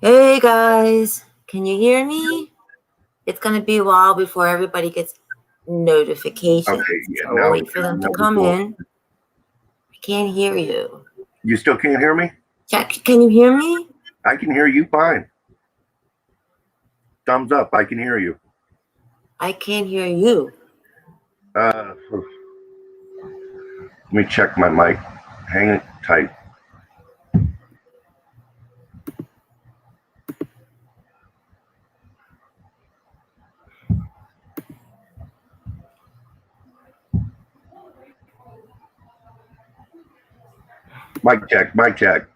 Hey guys, can you hear me? It's gonna be a while before everybody gets notifications. Okay, yeah, So we'll now, wait for them to now come cool. in. I can't hear you. You still can't hear me? Jack, can you hear me? I can hear you fine. Thumbs up, I can hear you. I can't hear you. Let me check my mic. Hang it tight. Mic check, mic check.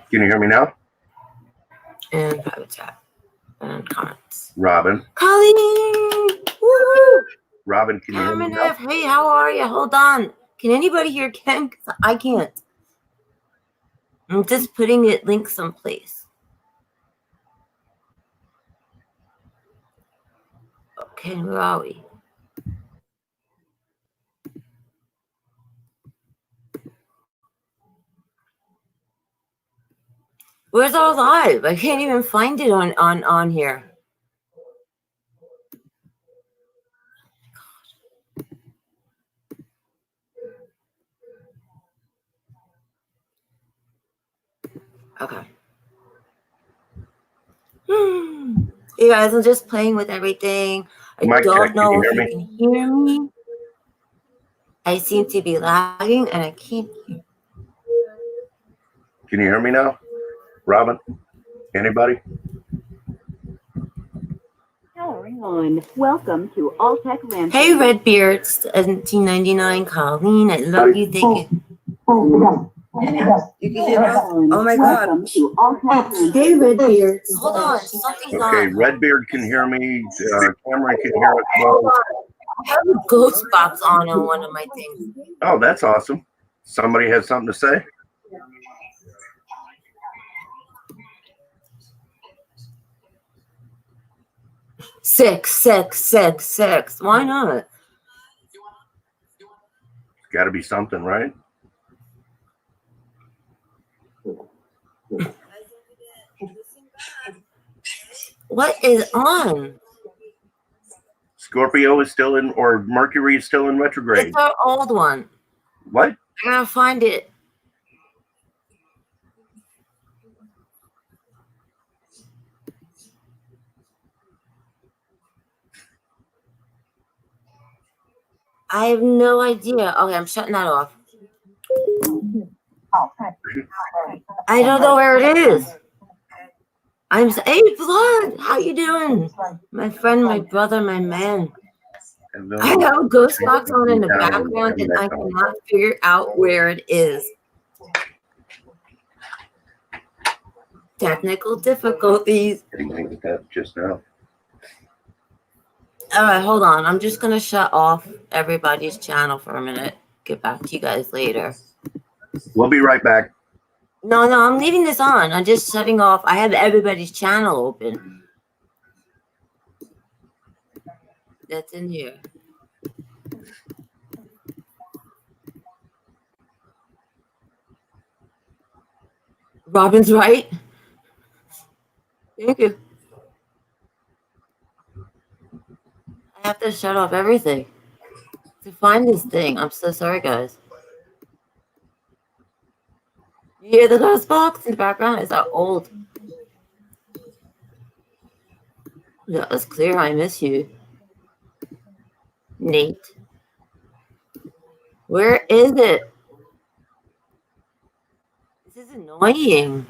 Can you hear me now? And private chat. And comments. Robin. Colleen! Woohoo! Robin, can you hear me now? Hey, how are you? Hold on. Can anybody hear Ken? 'Cause I can't. I'm just putting it link someplace. Okay, where are we? Where's our live? I can't even find it on here. Okay. You guys, I'm just playing with everything. I Mic don't check, know can you if hear you me? can hear me. I seem to be lagging and I can't hear. Can you hear me now? Robin? Anybody? Powering on. Welcome to All Tech Land. Hey, Redbeard, 1799, Colleen. I love you. Thank you. You can hear us? Oh my God. Welcome to All Tech Land. Hey, Redbeard. Hold on. Something's Okay, on. Redbeard can hear me. Cameron can hear us well. I have a ghost box on one of my things. Oh, that's awesome. Somebody has something to say? Six. Why not? It's got to be something, right? What is on? Scorpio is still in, or Mercury is still in retrograde. It's our old one. What? I gotta find it. I have no idea. Okay, I'm shutting that off. I don't know where it is. Hey, Blood, how you doing? My friend, my brother, my man. I have a ghost box on in the background and I cannot figure out where it is. Technical difficulties. Just now. All right, hold on. I'm just gonna shut off everybody's channel for a minute. Get back to you guys later. We'll be right back. No, I'm leaving this on. I'm just shutting off. I have everybody's channel open. That's in here. Robin's right. Thank you. I have to shut off everything to find this thing. I'm so sorry, guys. You hear the ghost box in the background? It's that old. That was clear. I miss you. Nate. Where is it? This is annoying.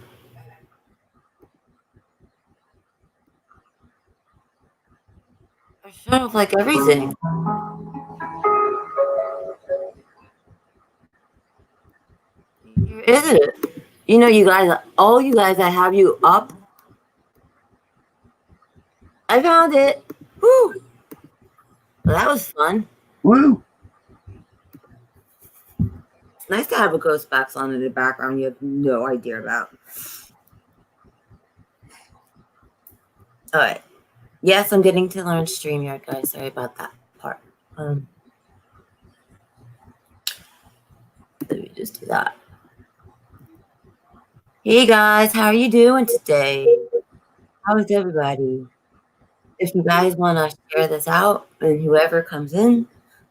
I shut off like everything. Where is it? You know, you guys, all you guys, I have you up. I found it. Woo! Well, that was fun. Woo! It's nice to have a ghost box on in the background you have no idea about. All right. Yes, I'm getting to learn StreamYard, guys. Sorry about that part. Let me just do that. Hey guys, how are you doing today? How is everybody? If you guys want to share this out and whoever comes in,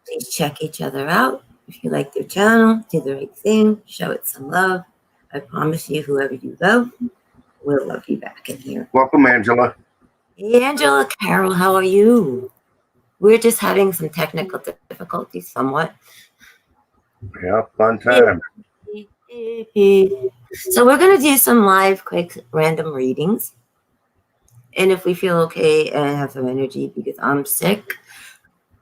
please check each other out. If you like their channel, do the right thing, show it some love. I promise you, whoever you love will love you back in here. Welcome, Angela. Hey Angela, Carol, how are you? We're just having some technical difficulties somewhat. Yeah, fun time. So we're going to do some live, quick, random readings. And if we feel okay and have some energy, because I'm sick,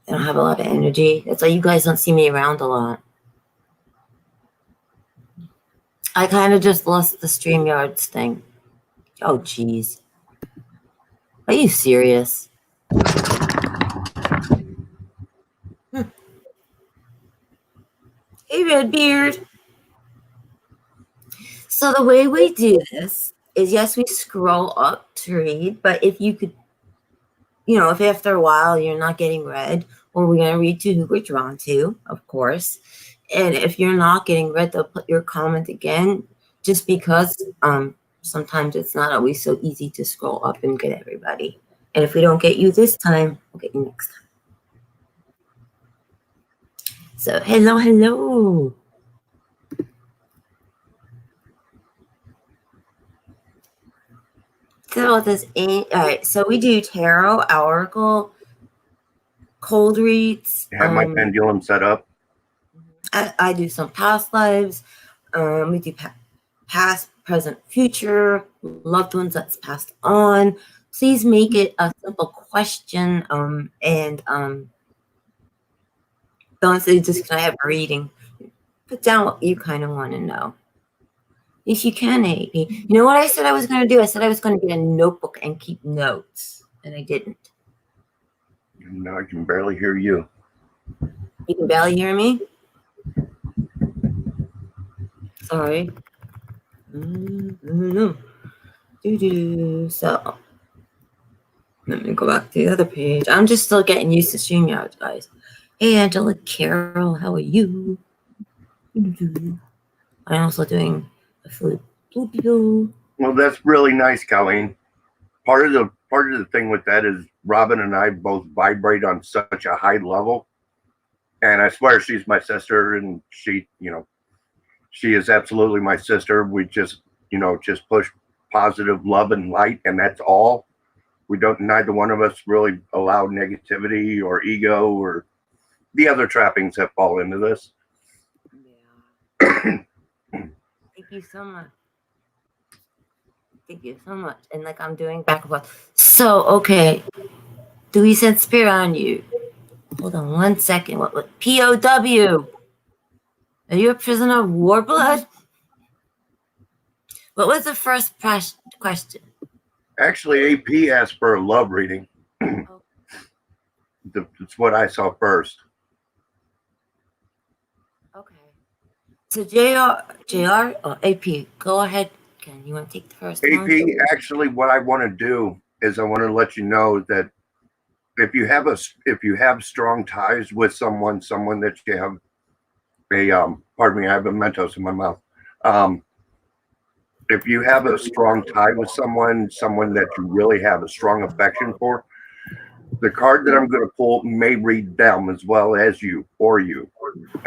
I don't have a lot of energy. That's why you guys don't see me around a lot. I kind of just lost the StreamYards thing. Oh, jeez. Are you serious? Hey, Redbeard. So the way we do this is, yes, we scroll up to read, but if you could, if after a while you're not getting read, well, we're going to read to who we're drawn to, of course. And if you're not getting read, they'll put your comment again, just because sometimes it's not always so easy to scroll up and get everybody. And if we don't get you this time, we'll get you next time. So hello. So this ain't all right. So we do tarot, oracle, cold reads. Have my pendulum set up. I do some past lives. We do past, present, future, loved ones that's passed on. Please make it a simple question. And don't say just can I have a reading. Put down what you kind of want to know. If you can, AP. You know what I said I was going to do? I said I was going to get a notebook and keep notes, and I didn't. Now I can barely hear you. You can barely hear me? Sorry. No. So, let me go back to the other page. I'm just still getting used to StreamYard, guys. Hey, Angela, Carol, how are you? I'm also doing a flute. Well, that's really nice, Colleen. Part of the thing with that is Robin and I both vibrate on such a high level, and I swear she's my sister, and she is absolutely my sister. We just push positive love and light, and that's all. We don't. Neither one of us really allow negativity or ego or the other trappings that fall into this. Yeah. Thank you so much. Thank you so much. And like I'm doing back and forth. So, okay. Do we send spirit on you? Hold on 1 second. What POW? Are you a prisoner of war blood? What was the first question? Actually, AP asked for a love reading. That's what I saw first. Okay. So JR or AP, go ahead. Ken, you want to take the first AP, one? actually, what I want to do is I want to let you know that if you have strong ties with someone that you have pardon me, I have a Mentos in my mouth. If you have a strong tie with someone that you really have a strong affection for, the card that I'm going to pull may read them as well as you or you.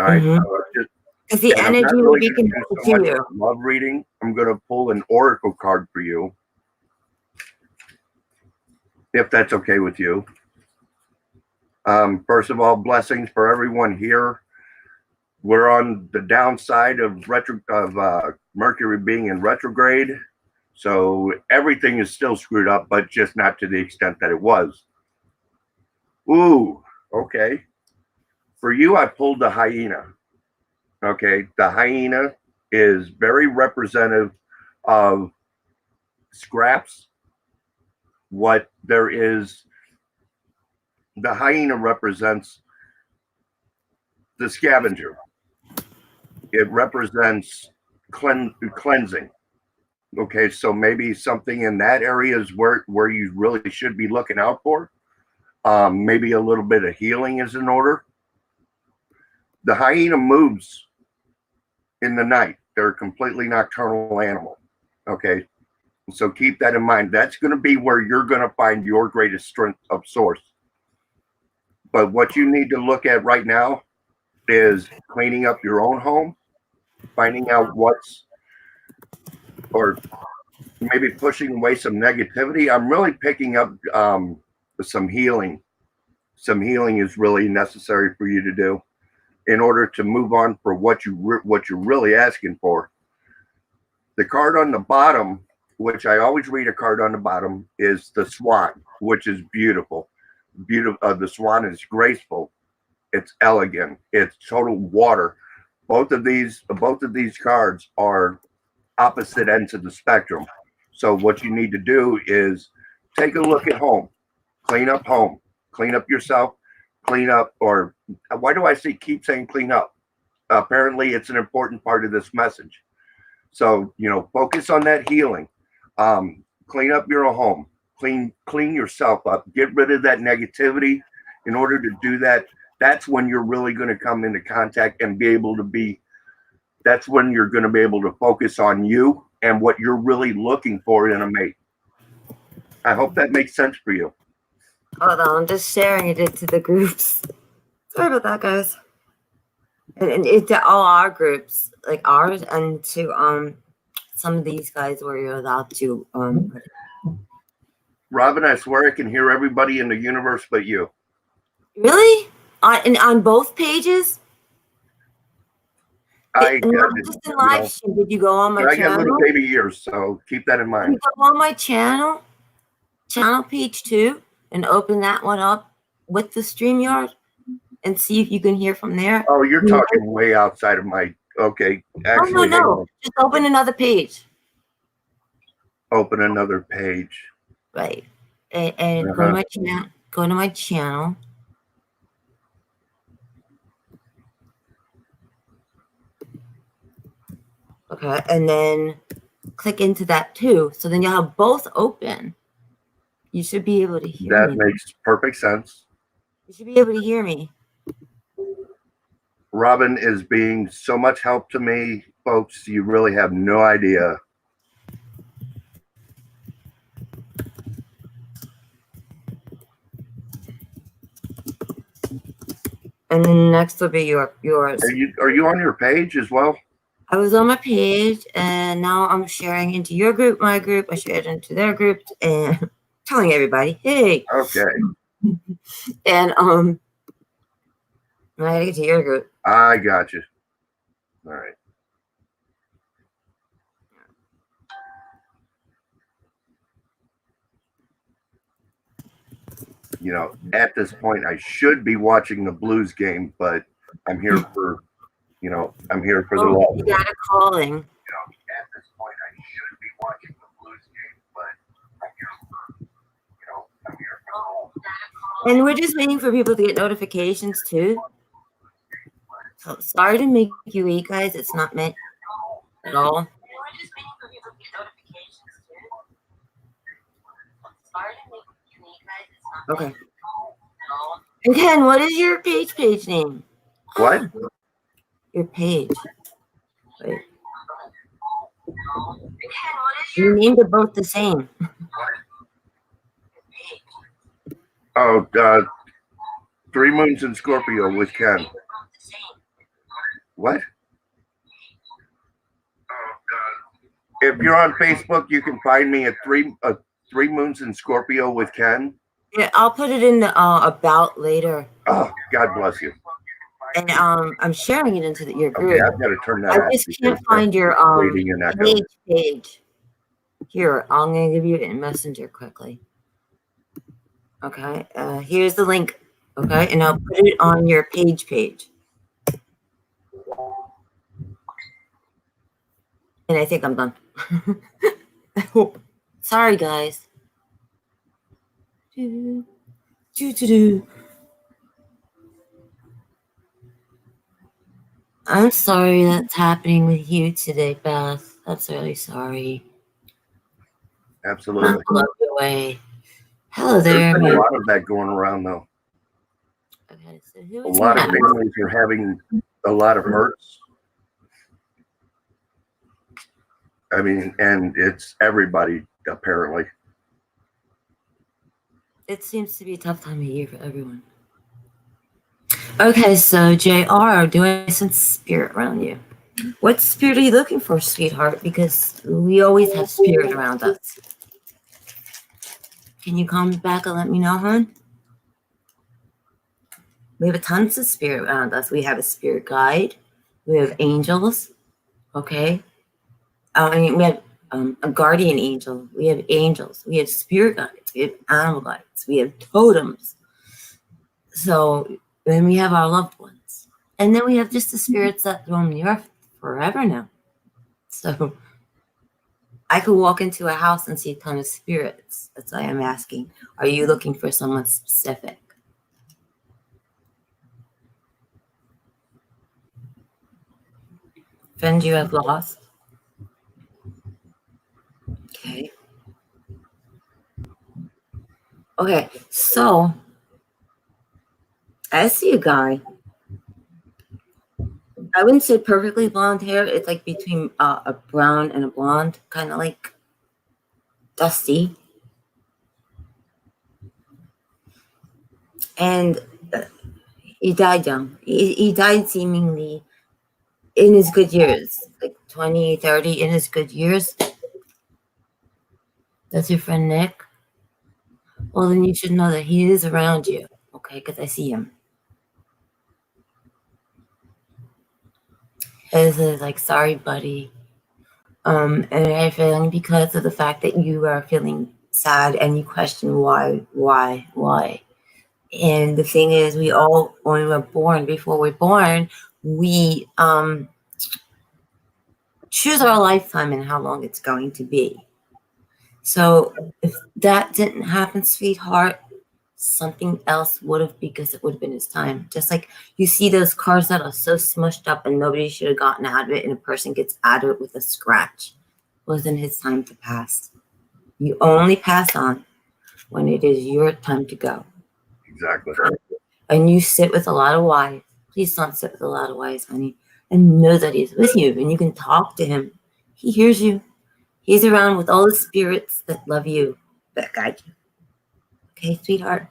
All right. Because the energy will be connected to you. Love reading. I'm going to pull an oracle card for you, if that's okay with you. First of all, blessings for everyone here. We're on the downside of Mercury being in retrograde, so everything is still screwed up, but just not to the extent that it was. Ooh, okay. For you, I pulled the hyena. Okay, the hyena is very representative of scraps. What there is, the hyena represents the scavenger. It represents cleansing. Okay, so maybe something in that area is where you really should be looking out for. Maybe a little bit of healing is in order. The hyena moves in the night. They're a completely nocturnal animal. Okay. So keep that in mind. That's going to be where you're going to find your greatest strength of source. But what you need to look at right now is cleaning up your own home, finding out or maybe pushing away some negativity. I'm really picking up some healing. Some healing is really necessary for you to do in order to move on for what you're really asking for. The card on the bottom, which I always read a card on the bottom, is the Swan, which is beautiful. Beautiful. The Swan is graceful. It's elegant. It's total water. Both of these cards are opposite ends of the spectrum. So what you need to do is take a look at home, clean up home, clean up yourself, clean up, or why do I keep saying clean up? Apparently it's an important part of this message. So, focus on that healing. Clean up your home, clean yourself up, get rid of that negativity. In order to do that, that's when you're really going to come into contact and that's when you're going to be able to focus on you and what you're really looking for in a mate. I hope that makes sense for you. Hold on, I'm just sharing it into the groups. Sorry about that, guys. And it's all our groups, like ours, and to some of these guys where you're allowed to Robin, I swear I can hear everybody in the universe but you. Really? On both pages? Not just in live stream. Did you go on my I channel? got little baby ears, so keep that in mind. Did you go on my channel page 2, and open that one up with the StreamYard and see if you can hear from there? Oh, you're talking way outside of my. Okay, actually, no. Just open another page. Open another page. Right, and go to my channel. Go to my channel. Okay, and then click into that too. So then you'll have both open. You should be able to hear me. That makes perfect sense. You should be able to hear me. Robin is being so much help to me, folks. You really have no idea. And then next will be yours. Are you on your page as well? I was on my page, and now I'm sharing into your group, my group. I shared into their group, and telling everybody, hey. Okay. And I had to get to your group. I got you. All right. At this point, I should be watching the Blues game, but I'm here for, I'm here for the love. You got a calling. At this point, I should be watching the Blues game, but I'm here for, I'm here for the love. And we're just waiting for people to get notifications too. So sorry to make you wait, guys. It's not meant at all. We're just waiting for people to get notifications too. Sorry to make you wait, guys. It's not meant at all. And Ken, what is your page name? What? Your page. Wait. You named it both the same. Oh, 3 Moons in Scorpio with Ken. What? If you're on Facebook, you can find me at 3 Moons in Scorpio with Ken. Yeah, I'll put it in the about later. Oh, God bless you. And I'm sharing it into your group. Okay, I've got to turn that I just can't find your page. Here, I'm gonna give you it in Messenger quickly. Okay, here's the link. Okay, and I'll put it on your page. And I think I'm done. I hope. Sorry, guys. I'm sorry that's happening with you today, Beth. That's really sorry. Absolutely. Away. Hello there. There's been a lot of that going around, though. Okay, so a lot of families are having a lot of hurts. I mean, and it's everybody apparently. It seems to be a tough time of year for everyone. Okay, so JR, do I sense spirit around you? What spirit are you looking for, sweetheart? Because we always have spirit around us. Can you call me back and let me know, hon? We have tons of spirit around us. We have a spirit guide. We have angels. Okay. I mean, we have a guardian angel. We have angels. We have spirit guides. We have animal guides. We have totems. So then we have our loved ones. And then we have just the spirits that roam the earth forever now. So I could walk into a house and see a ton of spirits. That's why I'm asking. Are you looking for someone specific? Friend you have lost? Okay. Okay, so I see a guy. I wouldn't say perfectly blonde hair. It's like between a brown and a blonde, kind of like dusty. And he died young. He died seemingly in his good years, like 20, 30 in his good years. That's your friend Nick? Well, then you should know that he is around you, okay? Because I see him. His is like, sorry, buddy. And I'm feeling because of the fact that you are feeling sad and you question why. And the thing is, we all, when we're born, before we're born, we choose our lifetime and how long it's going to be. So if that didn't happen, sweetheart, something else would have, because it would have been his time. Just like you see those cars that are so smushed up and nobody should have gotten out of it, and a person gets out of it with a scratch. Wasn't his time to pass. You only pass on when it is your time to go. Exactly. And you sit with a lot of whys. Please don't sit with a lot of whys, honey. And know that he's with you and you can talk to him. He hears you. He's around with all the spirits that love you, that guide you. Okay, sweetheart?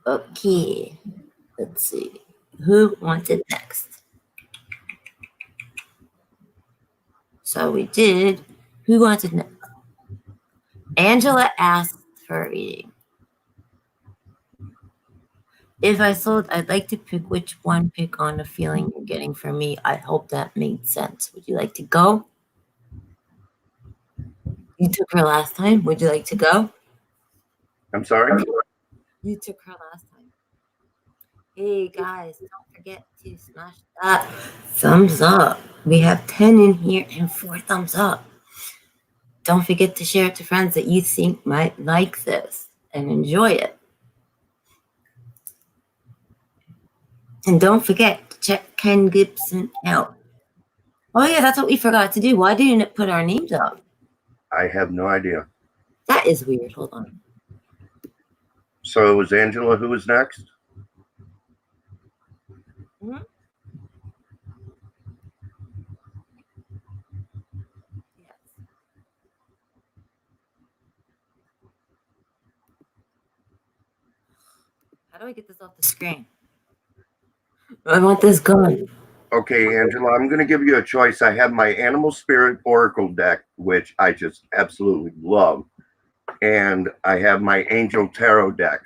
Okay. Let's see. Who wants it next? So we did. Who wants it next? Angela asked for a reading. If I sold, I'd like to pick which one pick on the feeling you're getting from me. I hope that made sense. Would you like to go? You took her last time. Would you like to go? I'm sorry? You took her last time. Hey guys, don't forget to smash that thumbs up. We have 10 in here and 4 thumbs up. Don't forget to share it to friends that you think might like this and enjoy it. And don't forget to check Ken Gibson out. Oh yeah, that's what we forgot to do. Why didn't it put our names up? I have no idea. That is weird. Hold on. So it was Angela who was next? Mm-hmm. Yes. How do I get this off the screen? I want this gone. Okay, Angela, I'm going to give you a choice. I have my Animal Spirit Oracle deck, which I just absolutely love. And I have my Angel Tarot deck.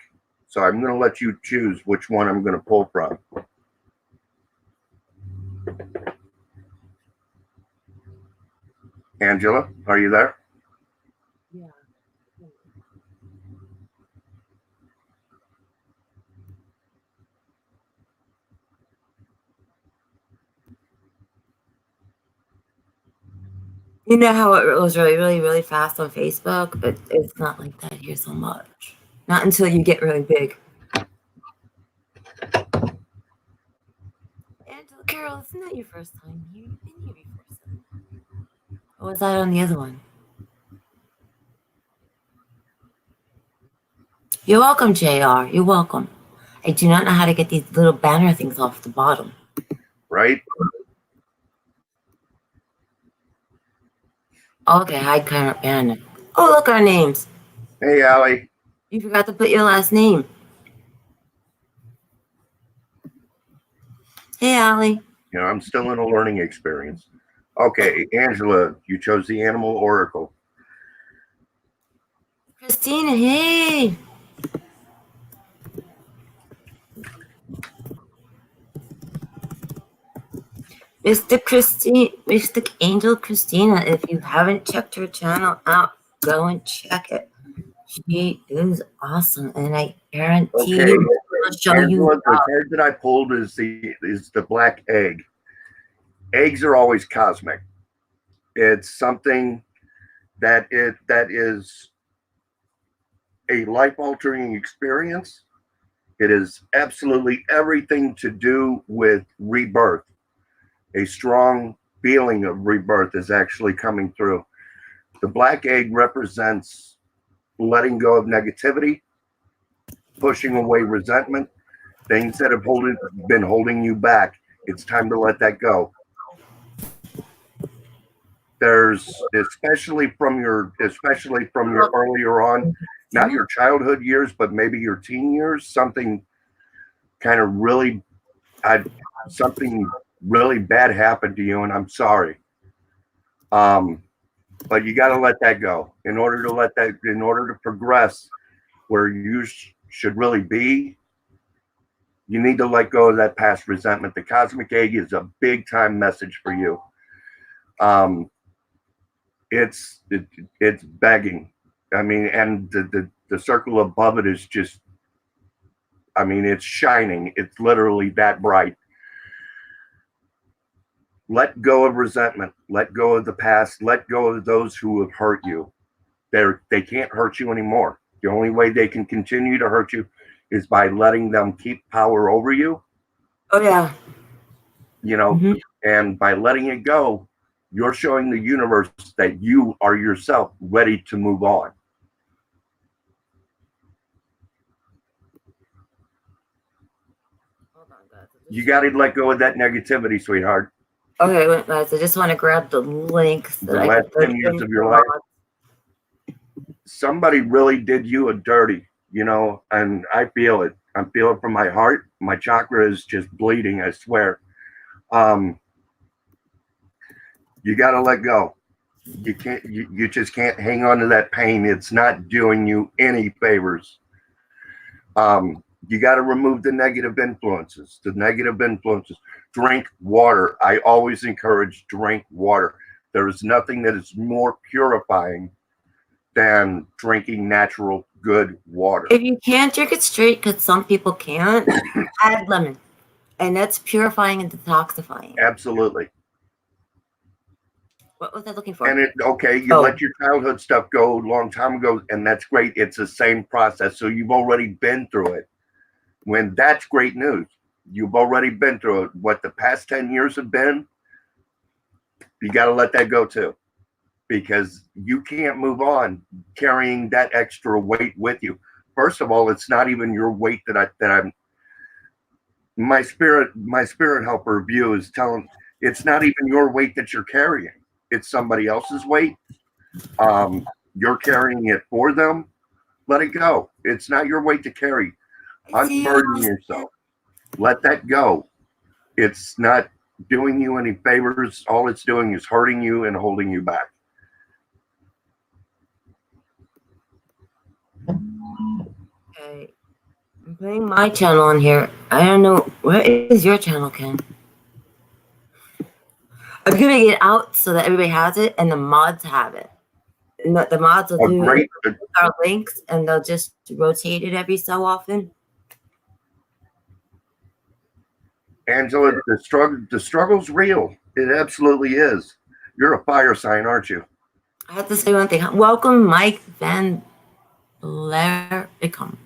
So I'm going to let you choose which one I'm going to pull from. Angela, are you there? Yeah. You know how it was really fast on Facebook, but it's not like that here so much. Not until you get really big. Angela Carol, isn't that your first time here? You've been here before, son. Or was that on the other one? You're welcome, JR. You're welcome. I do not know how to get these little banner things off the bottom. Right? Okay, hide current banner. Oh, look, our names. Hey, Allie. You forgot to put your last name. Hey, Allie. You know, I'm still in a learning experience. Okay, Angela, you chose the Animal Oracle. Christina, hey. Mr. Angel Christina, if you haven't checked her channel out, go and check it. She is awesome, and I guarantee Okay, you will show you. Angela, the card that I pulled is the black egg. Eggs are always cosmic. It's something that is a life-altering experience. It is absolutely everything to do with rebirth. A strong feeling of rebirth is actually coming through. The black egg represents letting go of negativity, pushing away resentment, things that have been holding you back. It's time to let that go. There's especially from your earlier on, not your childhood years, but maybe your teen years, something kind of really something really bad happened to you, and I'm sorry. But you got to let that go in order to progress where you should really be. You need to let go of that past resentment. The cosmic egg is a big time message for you. It's begging. I mean, and the circle above it is just, I mean, it's shining. It's literally that bright. Let go of resentment. Let go of the past. Let go of those who have hurt you. They can't hurt you anymore. The only way they can continue to hurt you is by letting them keep power over you. Oh yeah. You know, and by letting it go, you're showing the universe that you are yourself ready to move on. Hold on, guys. You got to let go of that negativity, sweetheart. Okay, wait, guys. I just want to grab the links that I last 10 years of your life. Somebody really did you a dirty, you know, and I feel it. I feel it from my heart. My chakra is just bleeding, I swear. You got to let go. You can't, you just can't hang on to that pain. It's not doing you any favors. You got to remove the negative influences. Drink water. I always encourage drink water. There is nothing that is more purifying than drinking natural, good water. If you can't drink it straight, because some people can't, add lemon. And that's purifying and detoxifying. Absolutely. What was I looking for? And you let your childhood stuff go a long time ago, and that's great. It's the same process. So you've already been through it. When that's great news. You've already been through it. What the past 10 years have been, you got to let that go too. Because you can't move on carrying that extra weight with you. First of all, it's not even your weight my spirit helper view is telling, it's not even your weight that you're carrying. It's somebody else's weight. You're carrying it for them. Let it go. It's not your weight to carry. Unburden yourself. Let that go. It's not doing you any favors. All it's doing is hurting you and holding you back. Okay. I'm putting my channel on here. I don't know. Where is your channel, Ken? I'm giving it out so that everybody has it and the mods have it. And the mods will do it with our links and they'll just rotate it every so often. Angela, the struggle's real. It absolutely is. You're a fire sign, aren't you? I have to say one thing. Welcome, Mike Van Blericum.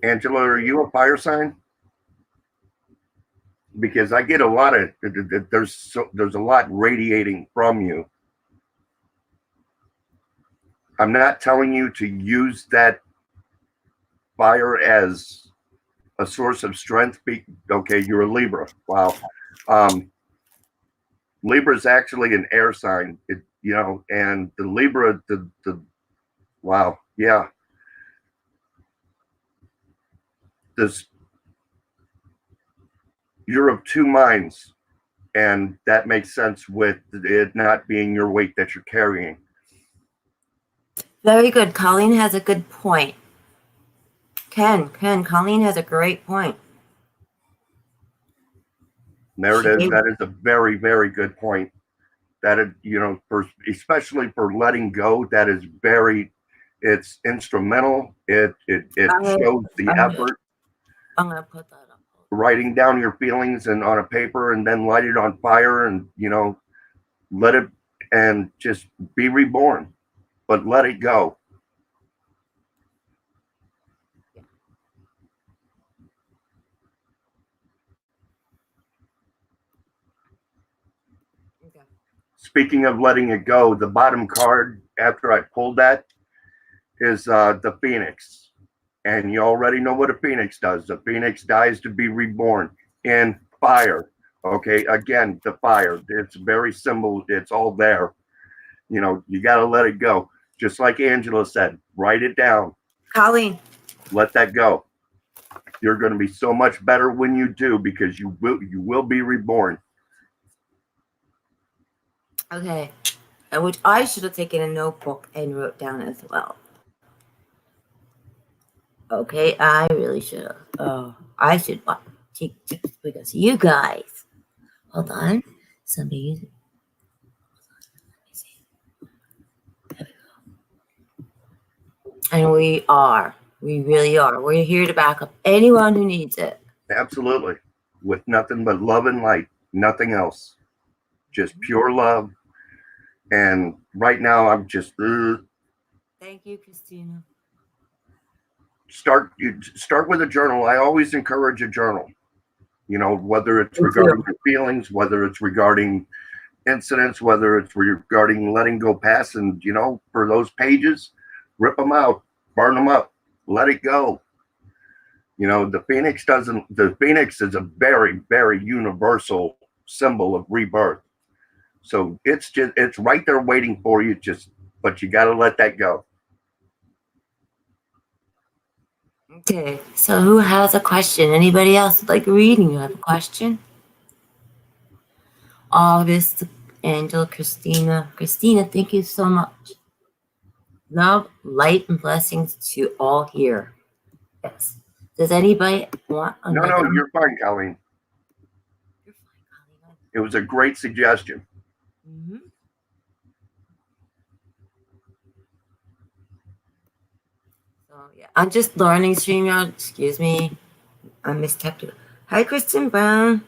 Angela, are you a fire sign? Because I get a lot of there's a lot radiating from you. I'm not telling you to use that fire as a source of strength. Okay, you're a Libra. Wow. Libra is actually an air sign, and the Libra, wow, yeah. This, you're of two minds, and that makes sense with it not being your weight that you're carrying. Very good. Colleen has a good point. Colleen has a great point. There it is. That is a very, very good point. That is, especially for letting go, that is it's instrumental. It shows the effort. I'm gonna put that up. Writing down your feelings and on a paper, and then light it on fire, and let it, and just be reborn, but let it go. Okay. Speaking of letting it go, the bottom card after I pulled that is the Phoenix. And you already know what a Phoenix does. The Phoenix dies to be reborn in fire. Okay, again, the fire. It's very simple. It's all there. You got to let it go. Just like Angela said, write it down. Colleen. Let that go. You're going to be so much better when you do, because you will be reborn. Okay. Which I should have taken a notebook and wrote down as well. Okay, I really should have. Oh, I should take tips because you guys. Hold on. Somebody. And we really are. We're here to back up anyone who needs it. Absolutely. With nothing but love and light, nothing else. Just pure love. And right now, I'm just. Thank you, Christina. Start with a journal. I always encourage a journal. Whether it's regarding your feelings, whether it's regarding incidents, whether it's regarding letting go past, and for those pages, rip them out, burn them up, let it go. The Phoenix is a very, very universal symbol of rebirth. So it's right there waiting for you, but you got to let that go. Okay, so who has a question? Anybody else like reading? You have a question? August, Angela, Christina. Christina, thank you so much. Love, light, and blessings to all here. Yes. Does anybody want another? No, you're fine, Colleen. You're fine, Colleen. It was a great suggestion. Mm-hmm. So yeah, I'm just learning StreamYard. Excuse me, I mistyped it. Hi, Kristen Brown.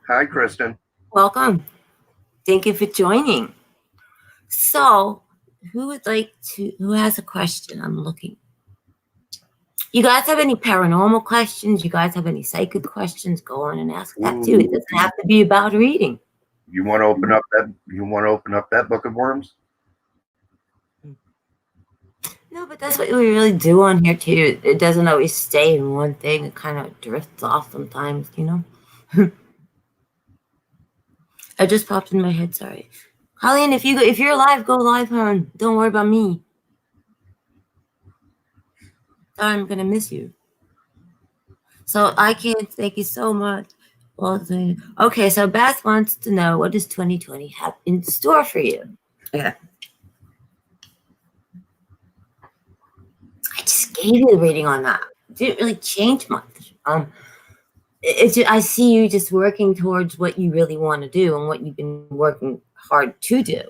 Hi, Kristen. Welcome. Thank you for joining. So, who has a question? I'm looking. You guys have any paranormal questions? You guys have any psychic questions? Go on and ask that too. It doesn't have to be about reading. You want to open up that? You want to open up that book of worms? No, but that's what we really do on here too. It doesn't always stay in one thing. It kind of drifts off sometimes, It just popped in my head. Sorry, Colleen. If you're live, go live, hon. Don't worry about me. I'm gonna miss you. So I can't thank you so much. Well, okay. So Beth wants to know, what does 2020 have in store for you? Yeah. I just gave you the reading on that. It didn't really change much. I see you just working towards what you really want to do and what you've been working hard to do.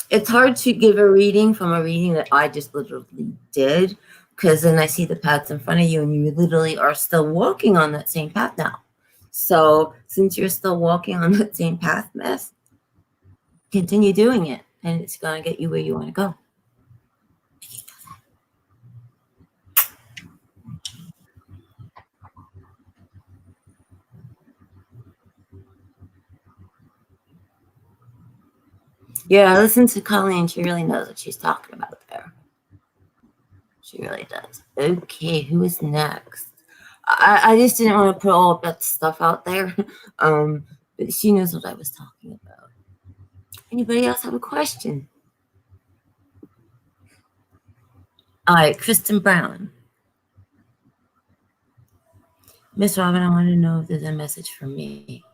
It's hard to give a reading from a reading that I just literally did, because then I see the paths in front of you and you literally are still walking on that same path now. So since you're still walking on that same path, Miss, continue doing it, and it's going to get you where you want to go. Yeah, listen to Colleen. She really knows what she's talking about there. She really does. Okay, who is next? I just didn't want to put all of that stuff out there. But she knows what I was talking about. Anybody else have a question? All right, Kristen Brown. Miss Robin, I want to know if there's a message for me.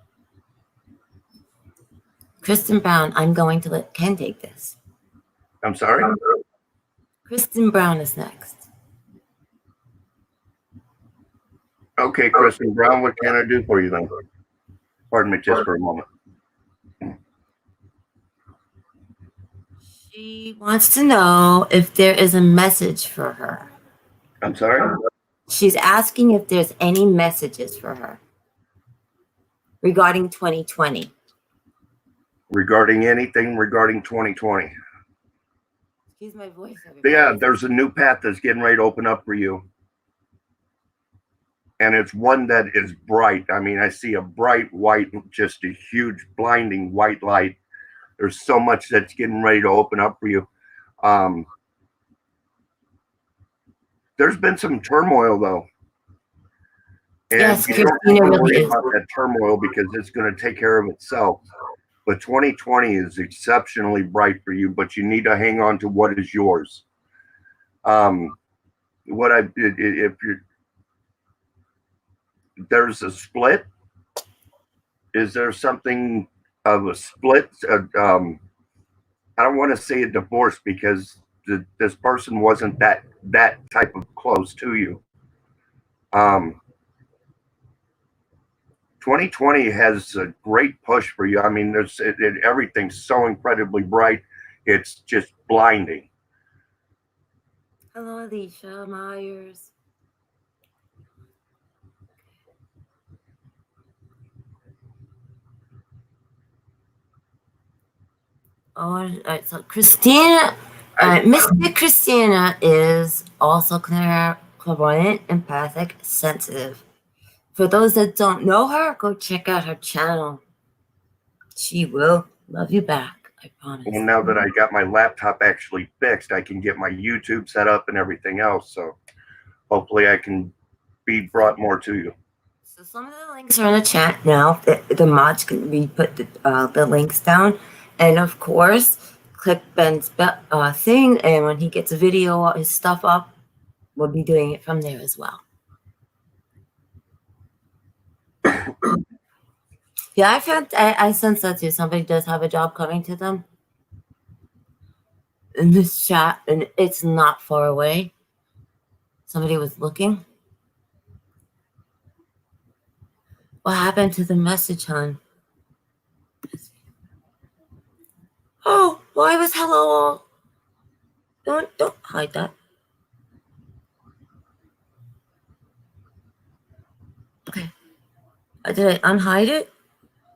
Kristen Brown, I'm going to let Ken take this. I'm sorry? Kristen Brown is next. Okay, Kristen Brown, what can I do for you then? Pardon me just for a moment. She wants to know if there is a message for her. I'm sorry? She's asking if there's any messages for her regarding 2020. Regarding anything regarding 2020. Excuse my voice. Everybody. Yeah, there's a new path that's getting ready to open up for you. And it's one that is bright. I mean, I see a bright white, just a huge blinding white light. There's so much that's getting ready to open up for you. There's been some turmoil though. And Yes, you don't have Christina to worry really is. about that turmoil because it's going to take care of itself. But 2020 is exceptionally bright for you, but you need to hang on to what is yours. There's a split. Is there something of a split? I don't want to say a divorce because this person wasn't that type of close to you. 2020 has a great push for you. I mean, everything's so incredibly bright. It's just blinding. Hello, Alicia Myers. All right, so Christina, Mystic Christina is also clairvoyant, empathic, sensitive. For those that don't know her, go check out her channel. She will love you back, I promise. Well, now that I got my laptop actually fixed, I can get my YouTube set up and everything else. So hopefully I can be brought more to you. So some of the links are in the chat now. The mods can put the links down. And of course, click Ben's thing. And when he gets a video, his stuff up, we'll be doing it from there as well. Yeah, I sense that too. Somebody does have a job coming to them in this chat, and it's not far away. Somebody was looking. What happened to the message, hon? Oh, why was hello? Don't hide that. Okay. Did I unhide it?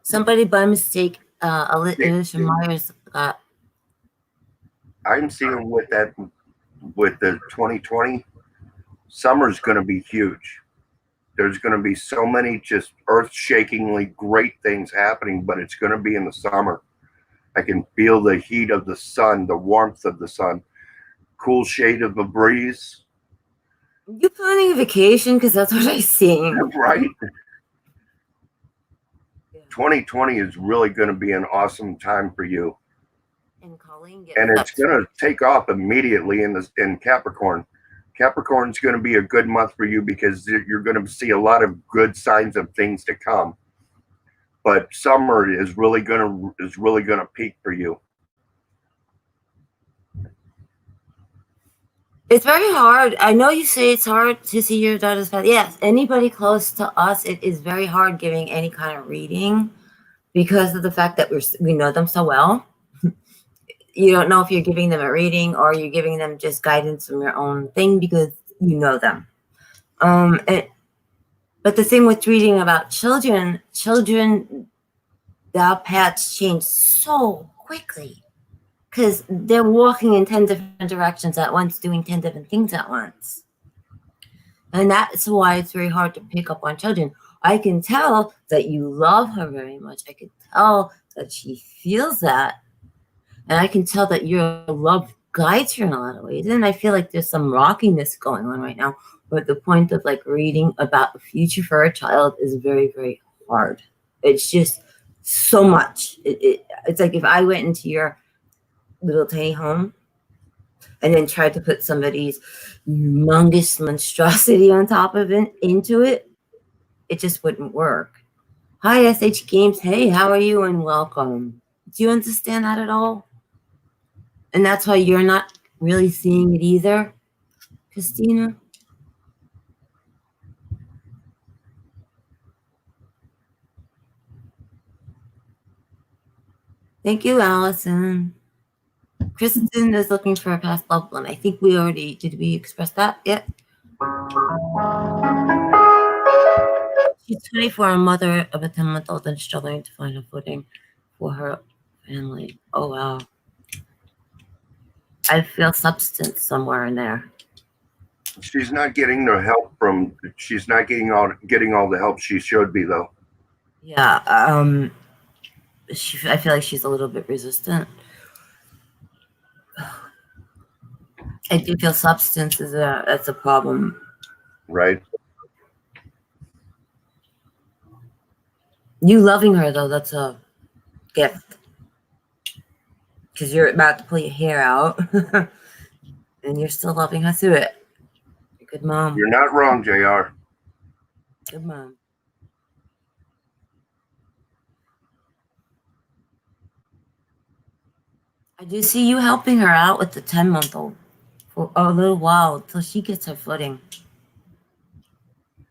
Somebody by mistake, Alicia Myers got. I'm seeing with the 2020, summer's going to be huge. There's going to be so many just earth-shakingly great things happening, but it's going to be in the summer. I can feel the heat of the sun, the warmth of the sun, cool shade of a breeze. You planning a vacation? Because that's what I see. Right? 2020 is really going to be an awesome time for you. And Colleen it's going to take off immediately in Capricorn. Capricorn's going to be a good month for you because you're going to see a lot of good signs of things to come. But summer is really going to peak for you. It's very hard. I know you say it's hard to see your daughter's path. Yes, anybody close to us, it is very hard giving any kind of reading because of the fact that we know them so well. You don't know if you're giving them a reading or you're giving them just guidance from your own thing because you know them. But the thing with reading about children, their paths change so quickly. Because they're walking in 10 different directions at once, doing 10 different things at once. And that's why it's very hard to pick up on children. I can tell that you love her very much. I can tell that she feels that. And I can tell that your love guides her in a lot of ways. And I feel like there's some rockiness going on right now. But the point of like reading about the future for a child is very, very hard. It's just so much. It's like if I went into your little tiny home and then tried to put somebody's humongous monstrosity on top of it into it, it just wouldn't work. Hi, SH Games. Hey, how are you? And welcome. Do you understand that at all? And that's why you're not really seeing it either, Christina? Thank you, Allison. Kristen is looking for a past loved one. I think we already, did we express that yet? She's 24, a mother of a 10-month-old and struggling to find a footing for her family. Oh, wow. I feel substance somewhere in there. She's not getting the help she's not getting all the help she should be, though. Yeah, I feel like she's a little bit resistant. I do feel substance that's a problem. Right. You loving her, though, that's a gift. Because you're about to pull your hair out. And you're still loving her through it. You're a good mom. You're not wrong, JR. Good mom. I do see you helping her out with the 10-month-old for a little while until she gets her footing.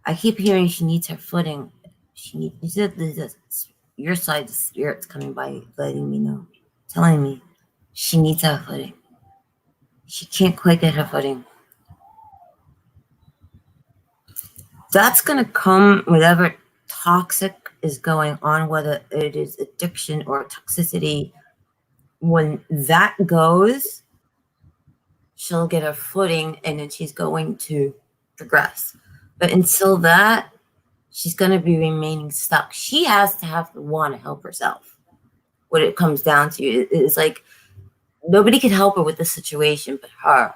I keep hearing she needs her footing. You said your side, the spirit's coming by, letting me know, telling me she needs her footing. She can't quite get her footing. That's going to come whatever toxic is going on, whether it is addiction or toxicity. When that goes, she'll get her footing and then she's going to progress. But until that, she's going to be remaining stuck. She has to want to help herself. What it comes down to is like nobody can help her with the situation but her.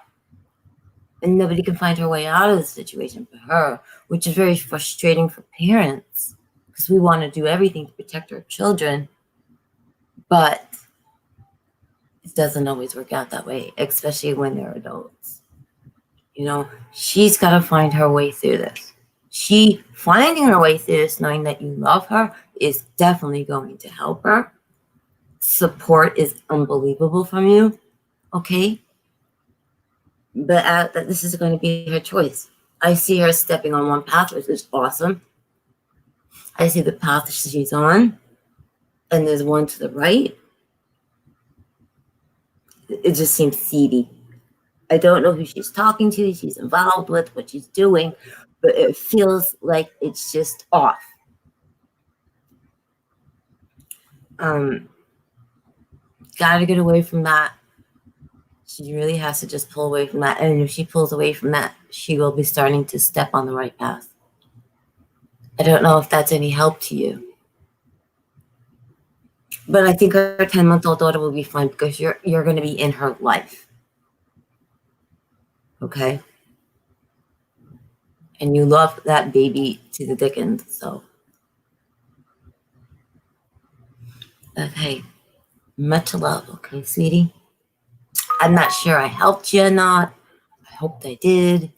And nobody can find her way out of the situation but her, which is very frustrating for parents because we want to do everything to protect our children. But it doesn't always work out that way, especially when they're adults. You know, she's got to find her way through this. She finding her way through this, knowing that you love her, is definitely going to help her. Support is unbelievable from you, okay? But this is going to be her choice. I see her stepping on one path, which is awesome. I see the path she's on, and there's one to the right. It just seems seedy. I don't know who she's talking to, she's involved with, what she's doing, but it feels like it's just off. Gotta get away from that. She really has to just pull away from that. And if she pulls away from that, she will be starting to step on the right path. I don't know if that's any help to you. But I think her 10-month-old daughter will be fine because you're going to be in her life. Okay? And you love that baby to the dickens, so. Okay. Much love, okay, sweetie? I'm not sure I helped you or not. I hoped I did.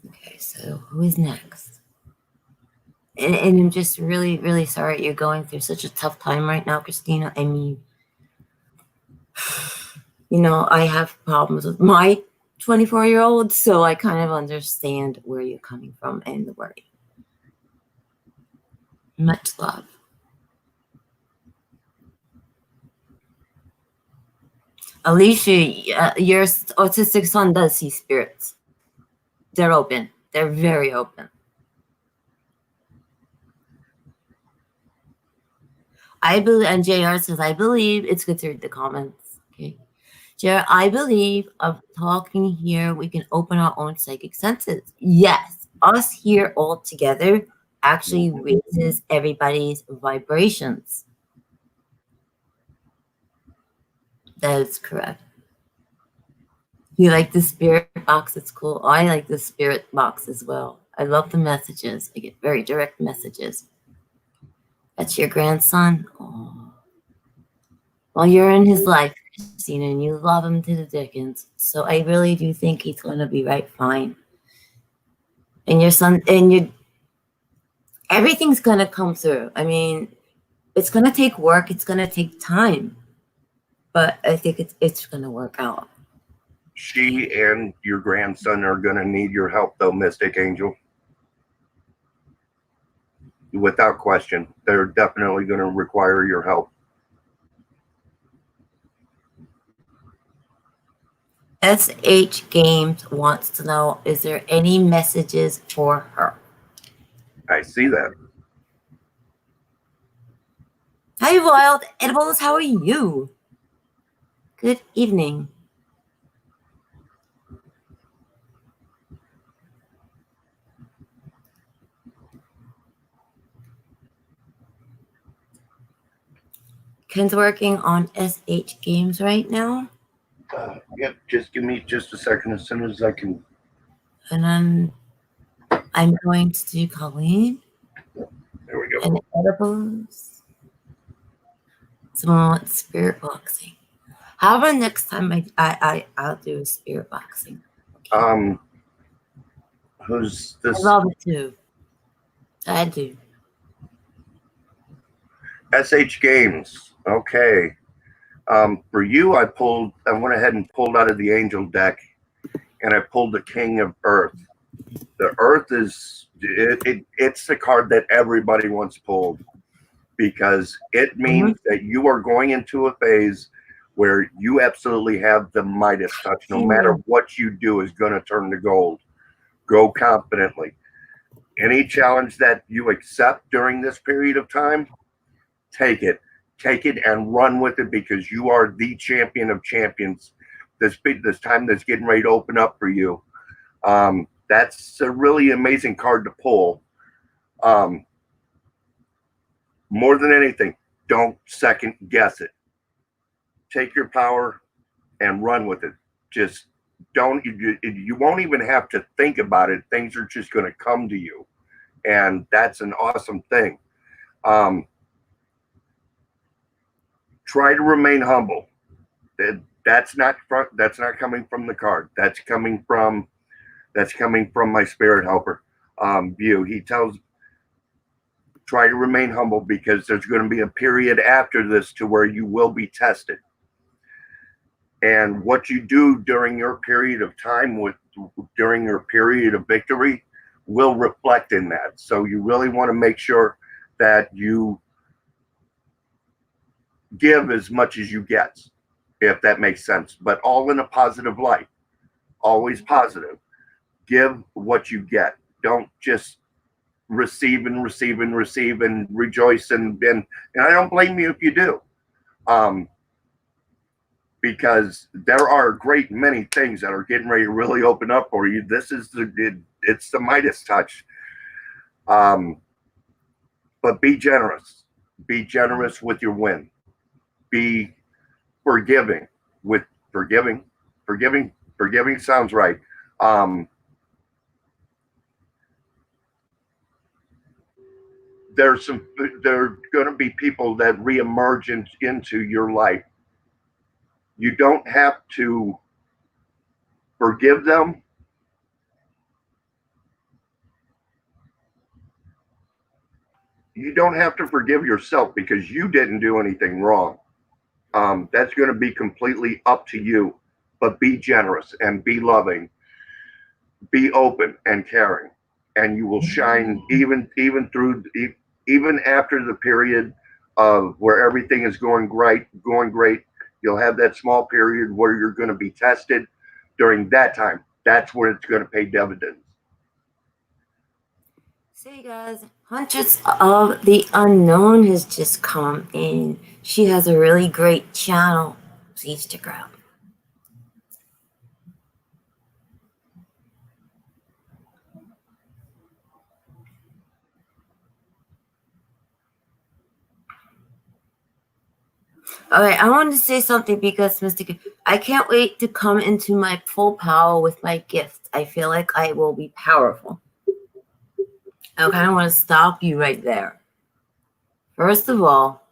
Okay, so who is next? And I'm just really, really sorry you're going through such a tough time right now, Christina. I mean, you know, I have problems with my 24-year-old, so I kind of understand where you're coming from and the worry. Much love. Alicia, your autistic son does see spirits. They're open. They're very open. I believe, and JR says, I believe, it's good to read the comments, okay? JR, I believe of talking here, we can open our own psychic senses. Yes, us here all together actually raises everybody's vibrations. That is correct. You like the spirit box? It's cool. I like the spirit box as well. I love the messages. I get very direct messages. That's your grandson? Oh. Well, you're in his life, Christina, and you love him to the dickens. So I really do think he's going to be right fine. And your son, and everything's going to come through. I mean, it's going to take work. It's going to take time. But I think it's going to work out. She and your grandson are going to need your help, though, Mystic Angel. Without question. They're definitely going to require your help. SH Games wants to know, is there any messages for her? I see that. Hi, Wild Edibles. How are you? Good evening. Ken's working on SH Games right now. Yep, just give me just a second as soon as I can. And then I'm going to do Colleen. There we go. And Edibles. Someone wants spirit boxing. How about next time I'll do spirit boxing? Okay. Who's this? I love it too. I do. SH Games. Okay. For you, I went ahead and pulled out of the Angel deck, and I pulled the King of Earth. The Earth is it's the card that everybody wants pulled because it means that you are going into a phase where you absolutely have the Midas touch. No matter what you do is going to turn to gold. Go confidently. Any challenge that you accept during this period of time, take it and run with it because you are the champion of champions. This time that's getting ready to open up for you. That's a really amazing card to pull. More than anything, don't second guess it. Take your power and run with it. Just don't. You won't even have to think about it. Things are just going to come to you, and that's an awesome thing. Try to remain humble. That's not coming from the card. That's coming from my spirit helper. View. He tells, try to remain humble because there's going to be a period after this to where you will be tested. And what you do during your period of time during your period of victory will reflect in that. So you really want to make sure that you give as much as you get, if that makes sense, but all in a positive light. Always positive. Give what you get. Don't just receive and rejoice and I don't blame you if you do. Because there are a great many things that are getting ready to really open up for you. This is it's the Midas touch. But be generous. Be generous with your win. Be forgiving with forgiving. Forgiving sounds right. There are going to be people that reemerge into your life. You don't have to forgive them. You don't have to forgive yourself because you didn't do anything wrong. That's going to be completely up to you. But be generous and be loving. Be open and caring, and you will shine even after the period of where everything is going great. You'll have that small period where you're going to be tested. During that time, that's where it's going to pay dividends. So you guys, Huntress of the Unknown has just come in. She has a really great channel. Please check her out. All right, I wanted to say something because, Mr. I can't wait to come into my full power with my gifts. I feel like I will be powerful. I kind of want to stop you right there. First of all,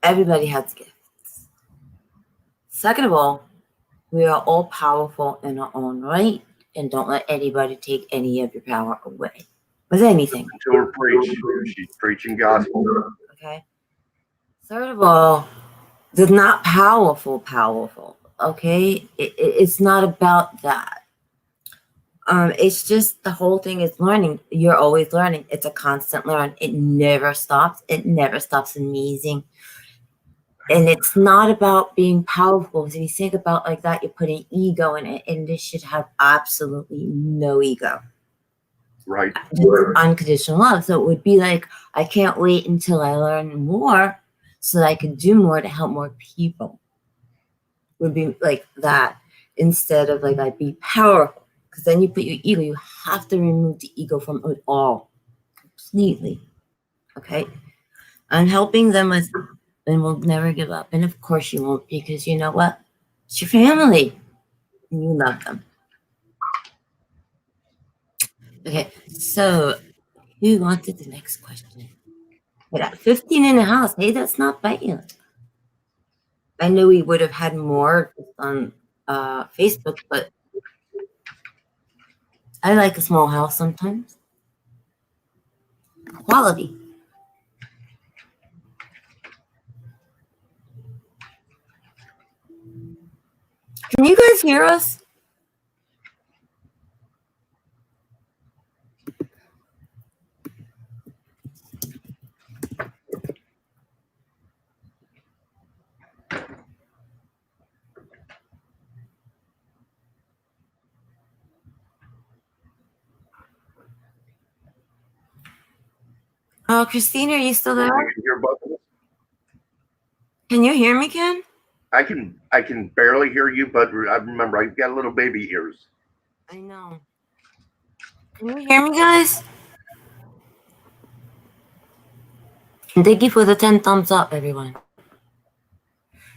everybody has gifts. Second of all, we are all powerful in our own right, and don't let anybody take any of your power away with anything. To her preach. She's preaching gospel. Okay. Third of all, they're not powerful. Okay, it's not about that. It's just the whole thing is learning. You're always learning. It's a constant learn. It never stops. It never stops. Amazing. And it's not about being powerful. If you think about like that, you're putting ego in it, and this should have absolutely no ego. Right. Unconditional love. So it would be like, I can't wait until I learn more so that I can do more to help more people. Would be like that instead of like I'd be powerful. Because then you put your ego, you have to remove the ego from it all completely. Okay? I'm helping them with, and we'll never give up. And of course you won't, because you know what? It's your family. And you love them. Okay, so who wanted the next question? I got 15 in the house. Hey, that's not bad. I knew we would have had more on Facebook, but I like a small house sometimes. Quality. Can you guys hear us? Oh, Christina, are you still there? Can you hear me, Ken? I can barely hear you, but I remember I've got little baby ears. I know. Can you hear me, guys? And thank you for the 10 thumbs up, everyone.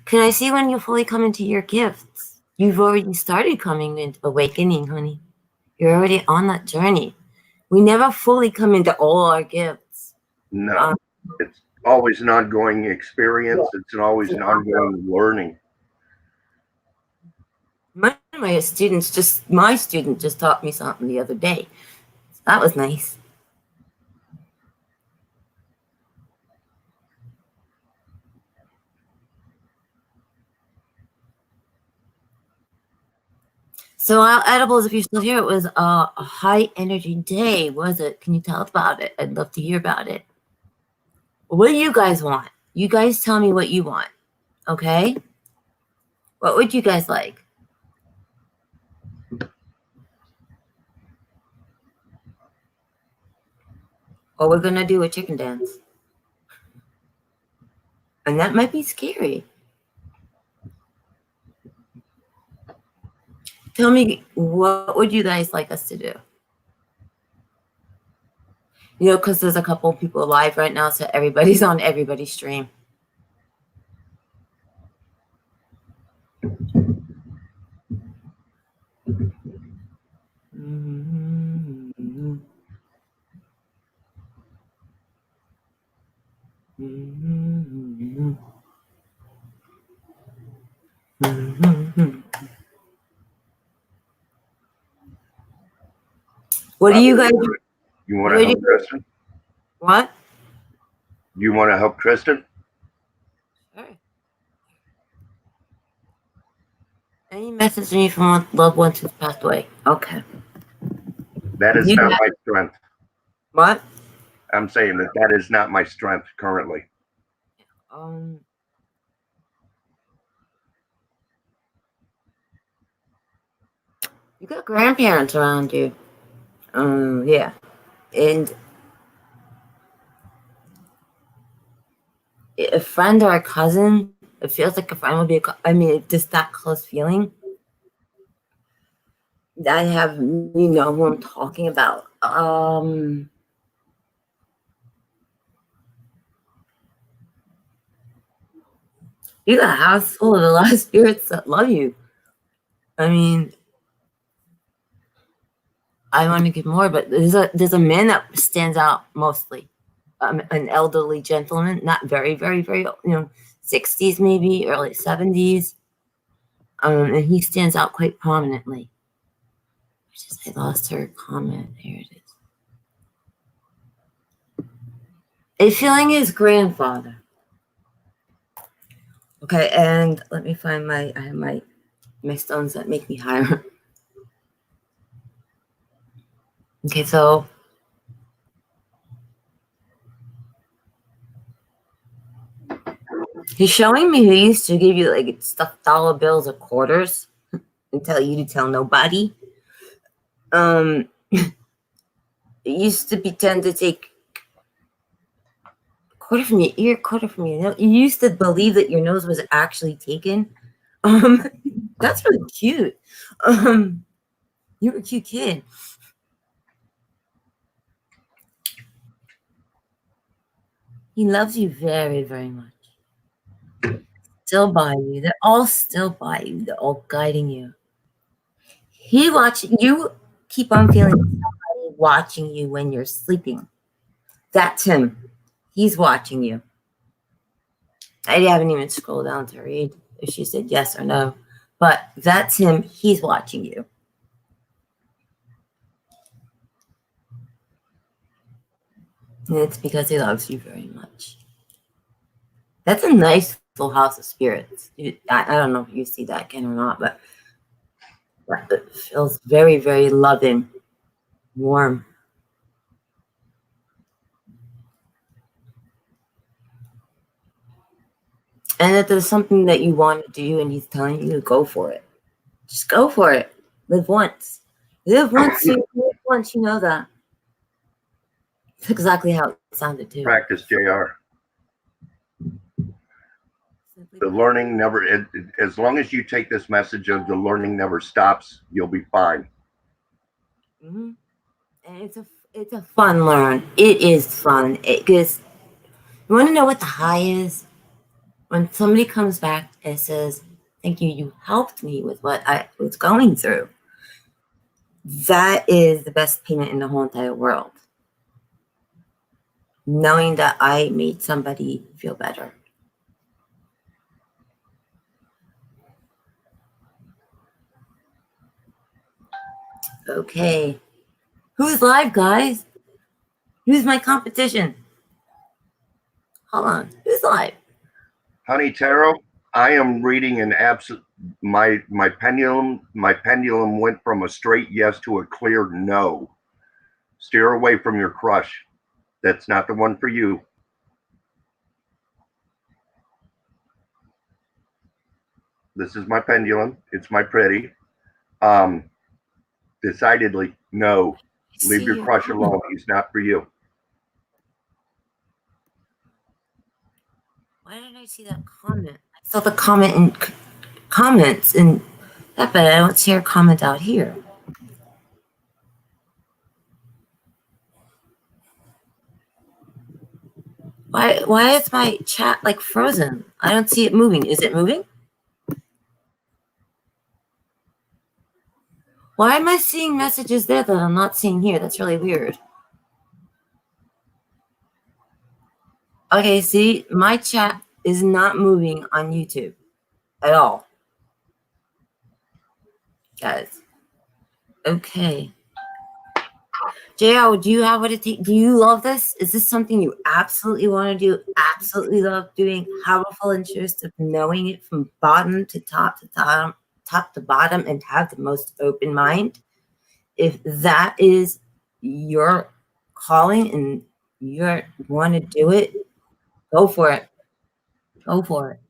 Can I see when you fully come into your gifts? You've already started coming into awakening, honey. You're already on that journey. We never fully come into all our gifts. No, it's always an ongoing experience. It's always an ongoing learning. My student just taught me something the other day. That was nice. So our edibles, if you're still here, it was a high energy day, was it? Can you tell us about it? I'd love to hear about it. What do you guys want? You guys tell me what you want, okay? What would you guys like? Or we're gonna do a chicken dance. And that might be scary. Tell me, what would you guys like us to do? You know, because there's a couple of people live right now, so everybody's on everybody's stream. Mm-hmm. Mm-hmm. Mm-hmm. What do you guys? You want to help Tristan? What? You want to help Tristan? Sure. Any message from you from loved ones who's passed away? Okay. That is not my strength. What? I'm saying that is not my strength currently. You got grandparents around you. Yeah. And a friend or a cousin, it feels like a friend would be just that close feeling. I have, you know who I'm talking about. You got a house full of a lot of spirits that love you. I mean, I want to get more, but there's a man that stands out mostly. An elderly gentleman, not very, very, very, 60s maybe, early 70s. And he stands out quite prominently. I lost her comment. Here it is. A feeling his grandfather. Okay, and let me find I have my stones that make me higher. Okay, so he's showing me he used to give you like stuffed dollar bills or quarters and tell you to tell nobody. It used to pretend to take a quarter from your ear, quarter from your nose. You used to believe that your nose was actually taken. That's really cute. You're a cute kid. He loves you very, very much. Still by you. They're all still by you. They're all guiding you. He watching you. Keep on feeling somebody watching you when you're sleeping. That's him. He's watching you. I haven't even scrolled down to read if she said yes or no, but that's him. He's watching you. And it's because he loves you very much. That's a nice full house of spirits. I don't know if you see that, Ken, or not, but it feels very, very loving, warm. And if there's something that you want to do and he's telling you to go for it, just go for it. Live once. Live once, you live once, you know that. That's exactly how it sounded too. Practice, JR. The learning never, as long as you take this message of the learning never stops, you'll be fine. Mm-hmm. And it's a fun learn. It is fun. Because you want to know what the high is? When somebody comes back and says, thank you, you helped me with what I was going through. That is the best payment in the whole entire world. Knowing that I made somebody feel better. Okay. Who's live, guys? Who's my competition? Hold on. Who's live? Honey Tarot, I am reading an absolute, my pendulum went from a straight yes to a clear no. Steer away from your crush. That's not the one for you. This is my pendulum. It's my pretty. Decidedly, no. Leave your crush alone. He's not for you. Why didn't I see that comment? I saw the comment in comments and that, but I don't see her comment out here. Why is my chat like frozen? I don't see it moving. Is it moving? Why am I seeing messages there that I'm not seeing here? That's really weird. Okay, see, my chat is not moving on YouTube at all. Guys. Okay. JL, do you have what it takes? Do you love this? Is this something you absolutely want to do? Absolutely love doing? Have a full interest of knowing it from bottom to top to bottom, and have the most open mind? If that is your calling and you want to do it, go for it. Go for it.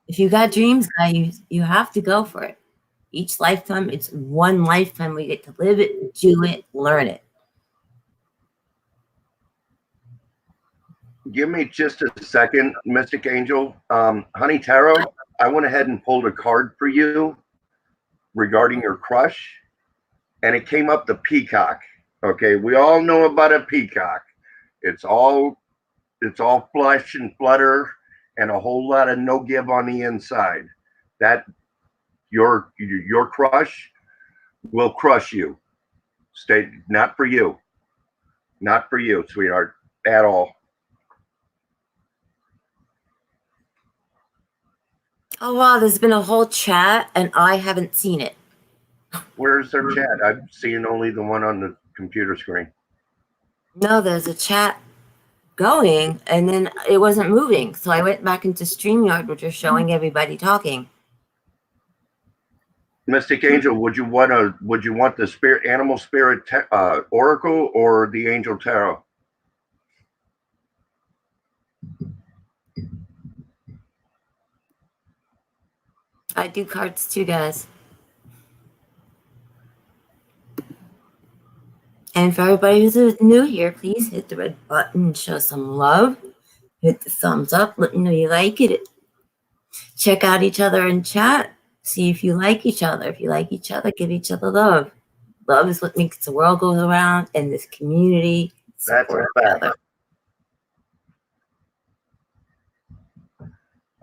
If you got dreams, guys, you have to go for it. Each lifetime, it's one lifetime. We get to live it, do it, learn it. Give me just a second, Mystic Angel. Honey Tarot, I went ahead and pulled a card for you regarding your crush, and it came up the peacock. Okay, we all know about a peacock. It's all flush and flutter, and a whole lot of no give on the inside. That your crush will crush you. Stay, not for you. Not for you, sweetheart, at all. Oh wow, there's been a whole chat and I haven't seen it. Where's their chat? I'm seeing only the one on the computer screen. No, there's a chat going and then it wasn't moving. So I went back into StreamYard, which is showing everybody talking. Mystic Angel, would you want the spirit animal spirit oracle or the angel tarot? I do cards too, guys. And for everybody who's new here, please hit the red button, show some love, hit the thumbs up, let me know you like it. Check out each other in chat. See if you like each other. If you like each other, give each other love. Love is what makes the world go around and this community. That's a fact.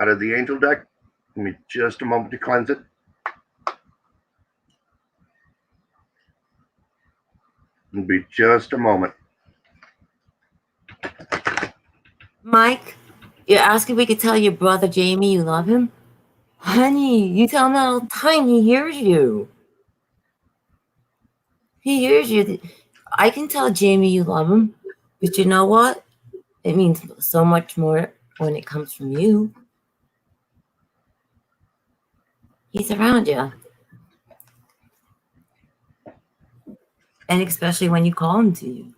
Out of the angel deck, give me just a moment to cleanse it. It'll be just a moment. Mike, you're asking if we could tell your brother Jamie you love him? Honey, you tell him that all the time. He hears you. He hears you. I can tell Jamie you love him, but you know what? It means so much more when it comes from you. He's around you. And especially when you call him to you.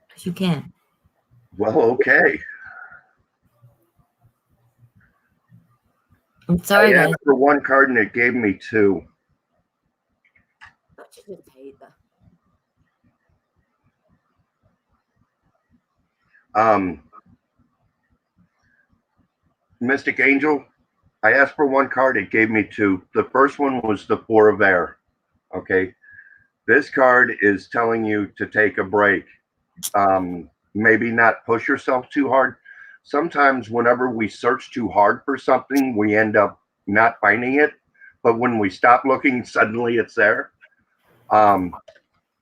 Because you can. Well, okay. I'm sorry, I guys. asked for one card and it gave me two. Mystic Angel, I asked for one card, it gave me two. The first one was the Four of Air. Okay. This card is telling you to take a break. Maybe not push yourself too hard. Sometimes whenever we search too hard for something, we end up not finding it. But when we stop looking, suddenly it's there.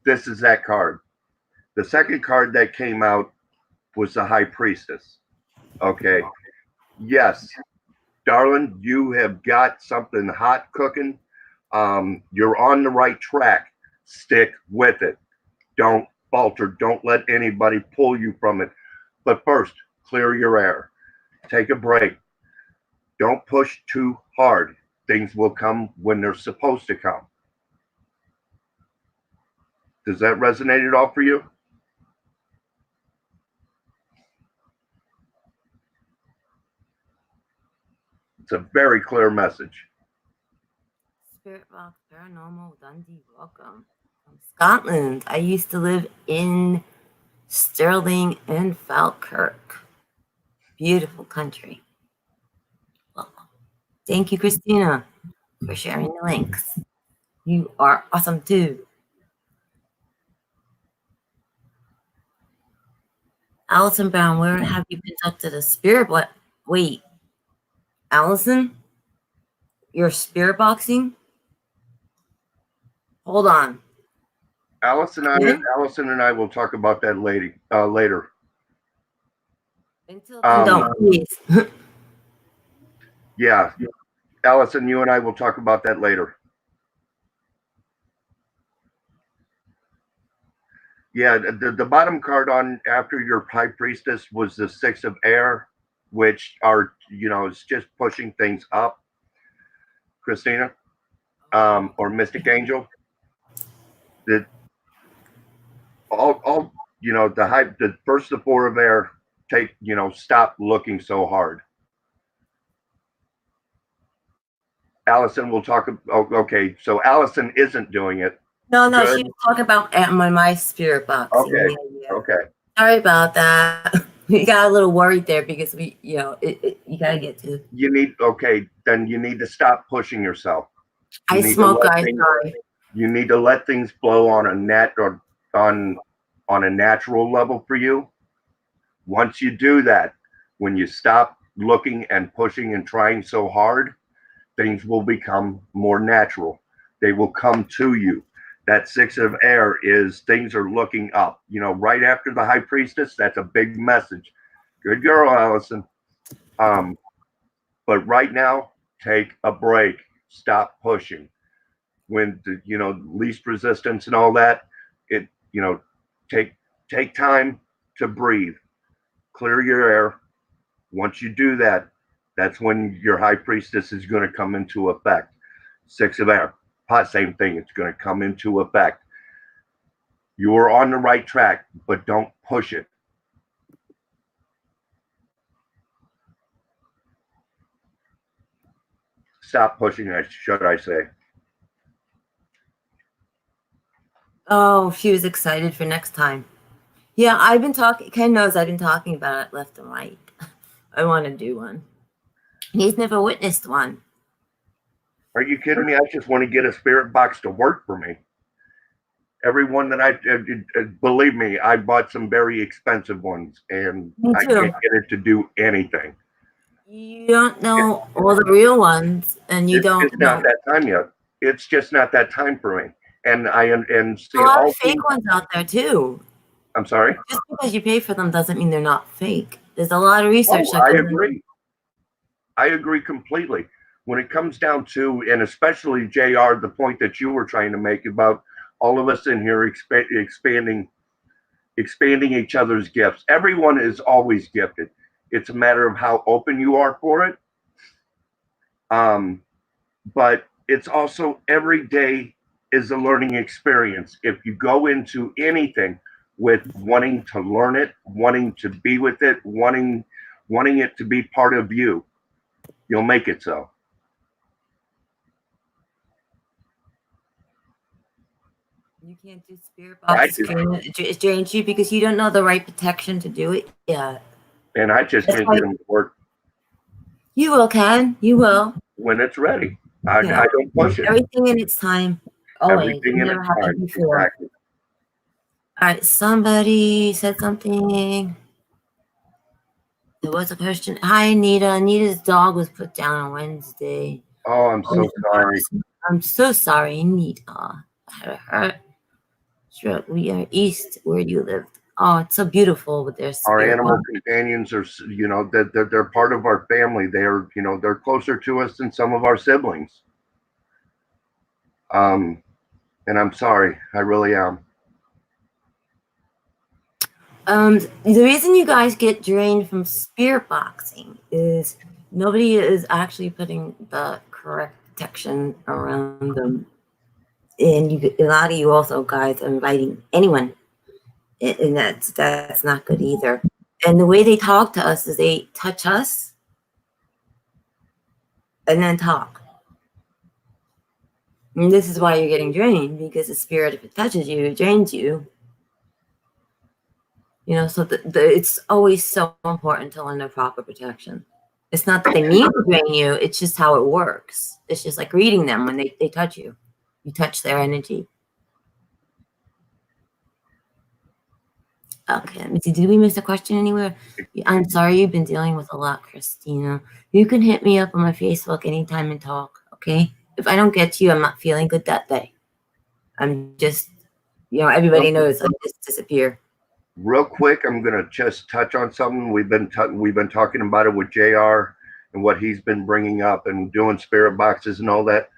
This is that card. The second card that came out was the High Priestess. Okay. Yes, darling, you have got something hot cooking. You're on the right track. Stick with it. Don't falter. Don't let anybody pull you from it. But first, clear your air. Take a break. Don't push too hard. Things will come when they're supposed to come. Does that resonate at all for you? It's a very clear message. Spirit Box Paranormal Dundee, welcome. From Scotland. I used to live in Stirling and Falkirk. Beautiful country. Welcome. Thank you, Christina, for sharing the links. You are awesome too. Allison Brown, where have you been up to the spirit? What? Wait, Allison, you're spirit boxing? Hold on. Allison and I will talk about that later. Until then, don't, please. Yeah, Allison, you and I will talk about that later. Yeah, the bottom card on after your High Priestess was the Six of Air, which are, it's just pushing things up. Christina, or Mystic Angel. The first the Four of Air, stop looking so hard. Allison will talk. Oh, okay, so Allison isn't doing it. No, she was talking about my spirit box. Okay. Yeah. Okay. Sorry about that. We got a little worried there because you gotta get to. You need to stop pushing yourself. I smoke, guys. Sorry. You need to let things flow on a natural level for you. Once you do that, when you stop looking and pushing and trying so hard, things will become more natural. They will come to you. That six of air is things are looking up. You know, right after the high priestess, that's a big message. Good girl, Allison. But right now, take a break. Stop pushing. When the, you know, least resistance and all that, it, you know, take time to breathe. Clear your air. Once you do that, that's when your high priestess is going to come into effect. Six of air, same thing. It's going to come into effect. You are on the right track, but don't push it. Stop pushing it, should I say. Oh, she was excited for next time. Yeah, I've been talking. Ken knows I've been talking about it left and right. I want to do one. He's never witnessed one. Are you kidding me? I just want to get a spirit box to work for me. Everyone that believe me, I bought some very expensive ones, and I can't get it to do anything. You don't know all the real ones, and you don't It's not that time yet. It's just not that time for me. And see a lot of fake ones out there too. I'm sorry? Just because you pay for them doesn't mean they're not fake. There's a lot of research. I agree. I agree completely. When it comes down to, and especially JR, the point that you were trying to make about all of us in here expanding each other's gifts. Everyone is always gifted. It's a matter of how open you are for it. But it's also every day is a learning experience. If you go into anything with wanting to learn it, wanting to be with it, wanting it to be part of you, you'll make it so. You can't do spirit box drains you because you don't know the right protection to do it yet. And I just can't get them to work. You will, Ken. You will. When it's ready. I don't push it. Everything in its time. Always. Everything in its time. Before. Exactly. All right. Somebody said something. There was a question. Hi, Anita. Anita's dog was put down on Wednesday. Oh, I'm so sorry. I'm so sorry, Anita. Sure, we are east where you lived. Oh, it's so beautiful with their our animal companions are, you know, they're part of our family. They're, you know, they're closer to us than some of our siblings. And I'm sorry, I really am. The reason you guys get drained from spirit boxing is nobody is actually putting the correct protection around them. And a lot of you also guys are inviting anyone, and that's not good either. And the way they talk to us is they touch us and then talk. And this is why you're getting drained, because the spirit, if it touches you, it drains you. You know, so it's always so important to learn the proper protection. It's not that they mean to drain you, it's just how it works. It's just like reading them when they touch you. You touch their energy. Okay, let me see. Did we miss a question anywhere? I'm sorry, you've been dealing with a lot, Christina. You can hit me up on my Facebook anytime and talk, okay? If I don't get to you, I'm not feeling good that day. I'm just, you know, everybody knows I just disappear. Real quick, I'm gonna just touch on something we've been talking about it with JR and what he's been bringing up and doing spirit boxes and all that.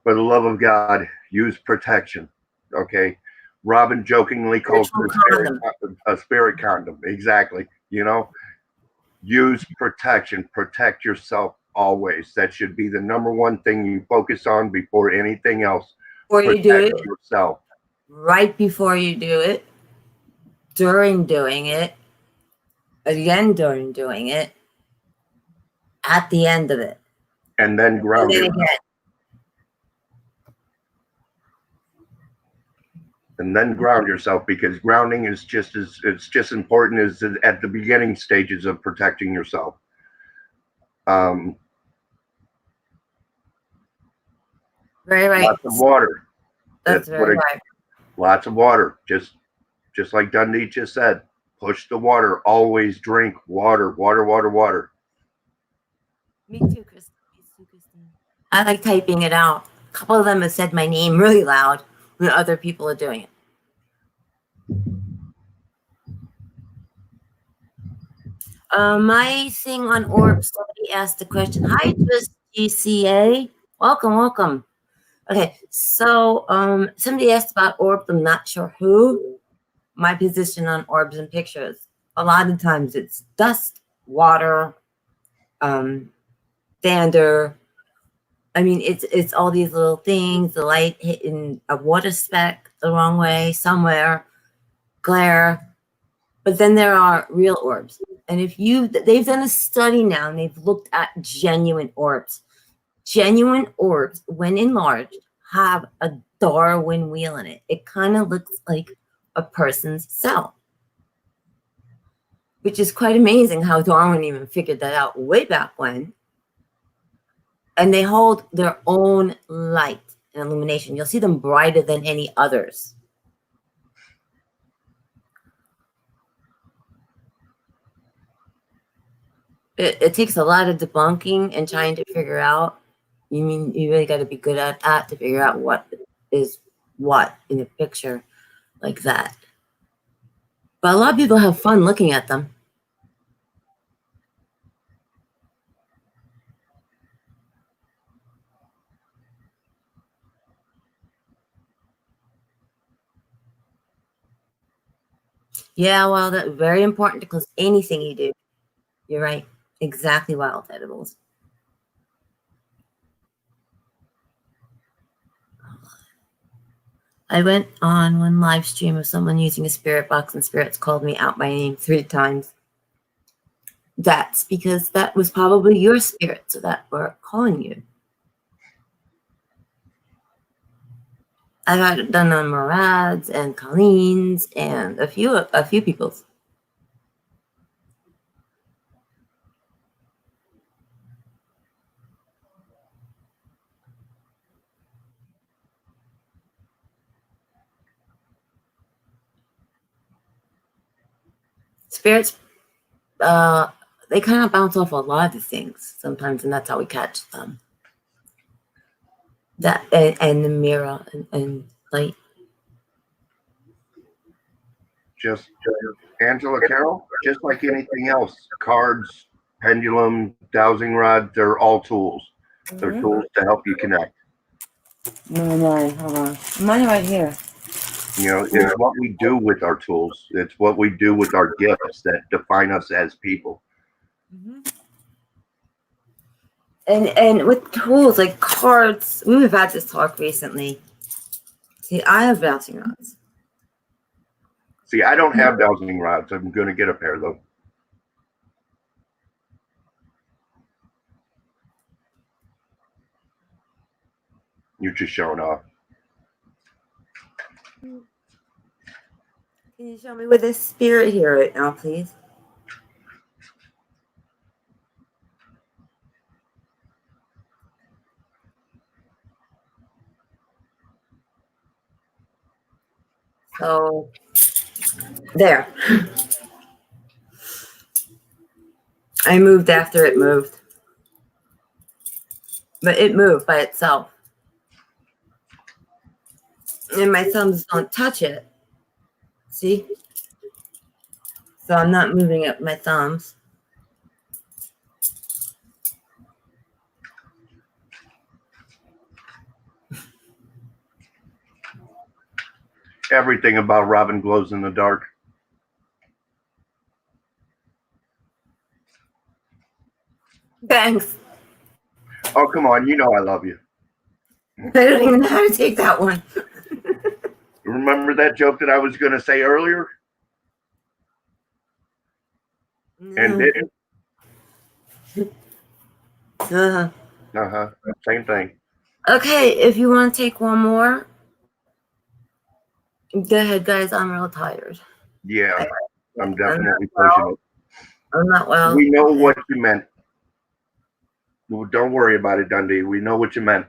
For the love of God, use protection. Okay, Robin jokingly calls it a spirit condom. Exactly. You know, use protection. Protect yourself always. That should be the number one thing you focus on before anything else. Before you do it, yourself. Right before you do it, during doing it, again during doing it, at the end of it, and then ground yourself. And then ground yourself, because grounding is just as important as at the beginning stages of protecting yourself. Right. Lots of water. That's very right. Lots of water. Just like Dundee just said, push the water. Always drink water, water, water, water. Me too, Christine. Me too, Christine. I like typing it out. A couple of them have said my name really loud when other people are doing it. My thing on orbs, somebody asked a question. Hi, just GCA. Welcome, welcome. Okay, so somebody asked about orbs. I'm not sure who. My position on orbs and pictures. A lot of times it's dust, water, dander. I mean, it's all these little things. The light hitting a water speck the wrong way somewhere, glare. But then there are real orbs. And they've done a study now and they've looked at genuine orbs. Genuine orbs, when enlarged, have a Darwin wheel in it. It kind of looks like a person's cell, which is quite amazing how Darwin even figured that out way back when. And they hold their own light and illumination. You'll see them brighter than any others. It takes a lot of debunking and trying to figure out. You really got to be good at that to figure out what is what in a picture like that. But a lot of people have fun looking at them. Yeah, well, that's very important because anything you do, you're right, exactly wild edibles. I went on one live stream of someone using a spirit box and spirits called me out by name 3 times. That's because that was probably your spirits that were calling you. I've had it done on Murad's and Colleen's and a few people's. Spirits, they kind of bounce off a lot of things sometimes, and that's how we catch them. That and the mirror and light. Just Angela Carroll, just like anything else, cards, pendulum, dowsing rod, they're all tools. They're tools to help you connect. Mine, hold on. Mine right here. You know, it's what we do with our tools. It's what we do with our gifts that define us as people. And with tools like cards, we've had this talk recently. See, I have bouncing rods. See, I don't have dowsing rods. I'm going to get a pair, though. You're just showing off. Can you show me with this spirit here right now, please? So, there. I moved after it moved. But it moved by itself. And my thumbs don't touch it. See? So I'm not moving up my thumbs. Everything about Robin glows in the dark. Thanks. Oh, come on. You know I love you. I don't even know how to take that one. Remember that joke that I was going to say earlier? And didn't? Same thing. Okay, if you want to take one more, go ahead, guys. I'm real tired. Yeah, I'm definitely pushing it. I'm not well. We know what you meant. Don't worry about it, Dundee. We know what you meant.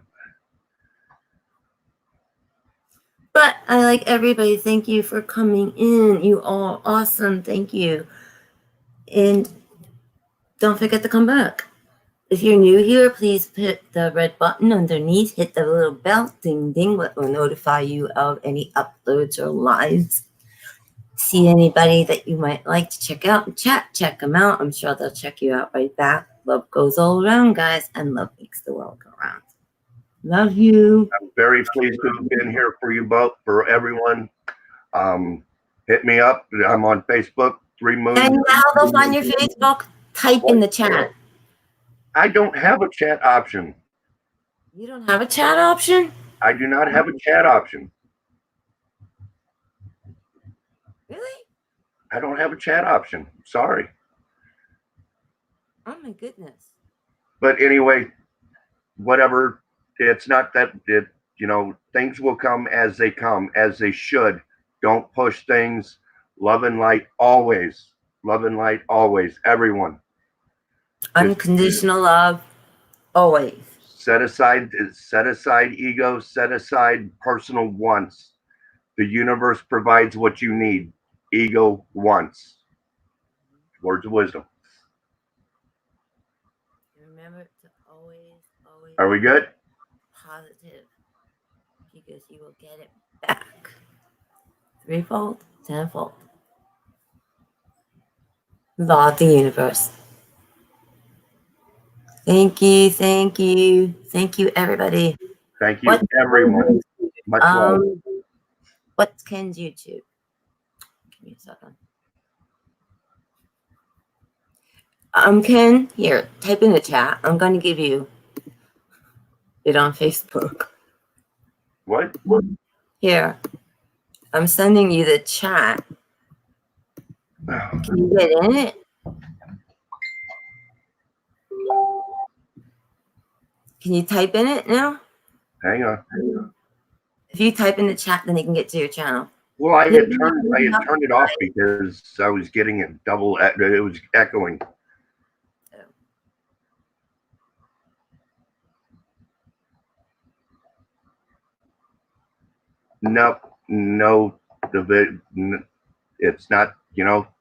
But I like everybody. Thank you for coming in. You all awesome. Thank you. And don't forget to come back. If you're new here, please hit the red button underneath. Hit the little bell, ding ding, what will notify you of any uploads or lives. See anybody that you might like to check out and chat, check them out. I'm sure they'll check you out right back. Love goes all around, guys, and love makes the world go round. Love you. I'm very pleased to have been here for you both, for everyone. Hit me up. I'm on Facebook. 3 Moons. And now they'll find your Facebook. Type in the chat. I don't have a chat option. You don't have a chat option? I do not have a chat option. Really? I don't have a chat option. Sorry. Oh my goodness. But anyway, whatever. It's not that it, things will come, as they should. Don't push things. Love and light always. Love and light always. Everyone. Unconditional love, always. Set aside ego, set aside personal wants. The universe provides what you need. Ego wants. Words of wisdom. Remember to always Are we good? positive, because you will get it back. Threefold, tenfold. Law of the universe. Thank you, thank you, thank you, everybody. Thank you, everyone. Much love. What's Ken's YouTube? Give me a second. Ken, here, type in the chat. I'm going to give you it on Facebook. What? Here, I'm sending you the chat. Can you get in it? Can you type in it now? Hang on. If you type in the chat, then you can get to your channel. Well, I had turned it off because I was getting it double. It was echoing. Nope. No. It's not.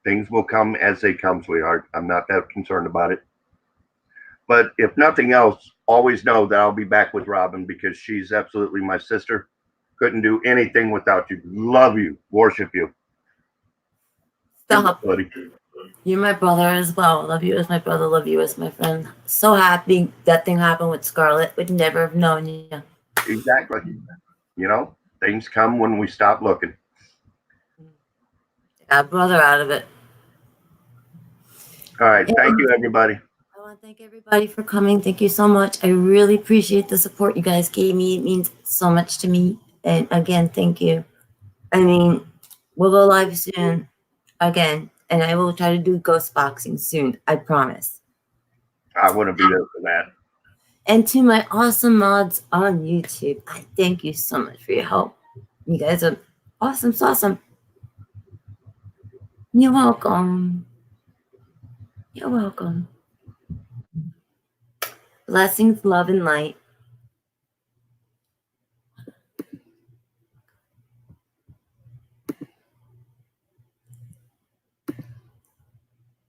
Things will come as they come, sweetheart. I'm not that concerned about it. But if nothing else, always know that I'll be back with Robin, because she's absolutely my sister. Couldn't do anything without you. Love you. Worship you. Stop. Buddy. You're my brother as well. Love you as my brother. Love you as my friend. So happy that thing happened with Scarlett. Would never have known you. Exactly. Things come when we stop looking. Got brother out of it. All right. Thank you, everybody. I want to thank everybody for coming. Thank you so much. I really appreciate the support you guys gave me. It means so much to me. And again, thank you. I mean, we'll go live soon again. And I will try to do ghost boxing soon. I promise. I want to be there for that. And to my awesome mods on YouTube, I thank you so much for your help. You guys are awesome, awesome. You're welcome. You're welcome. Blessings, love, and light.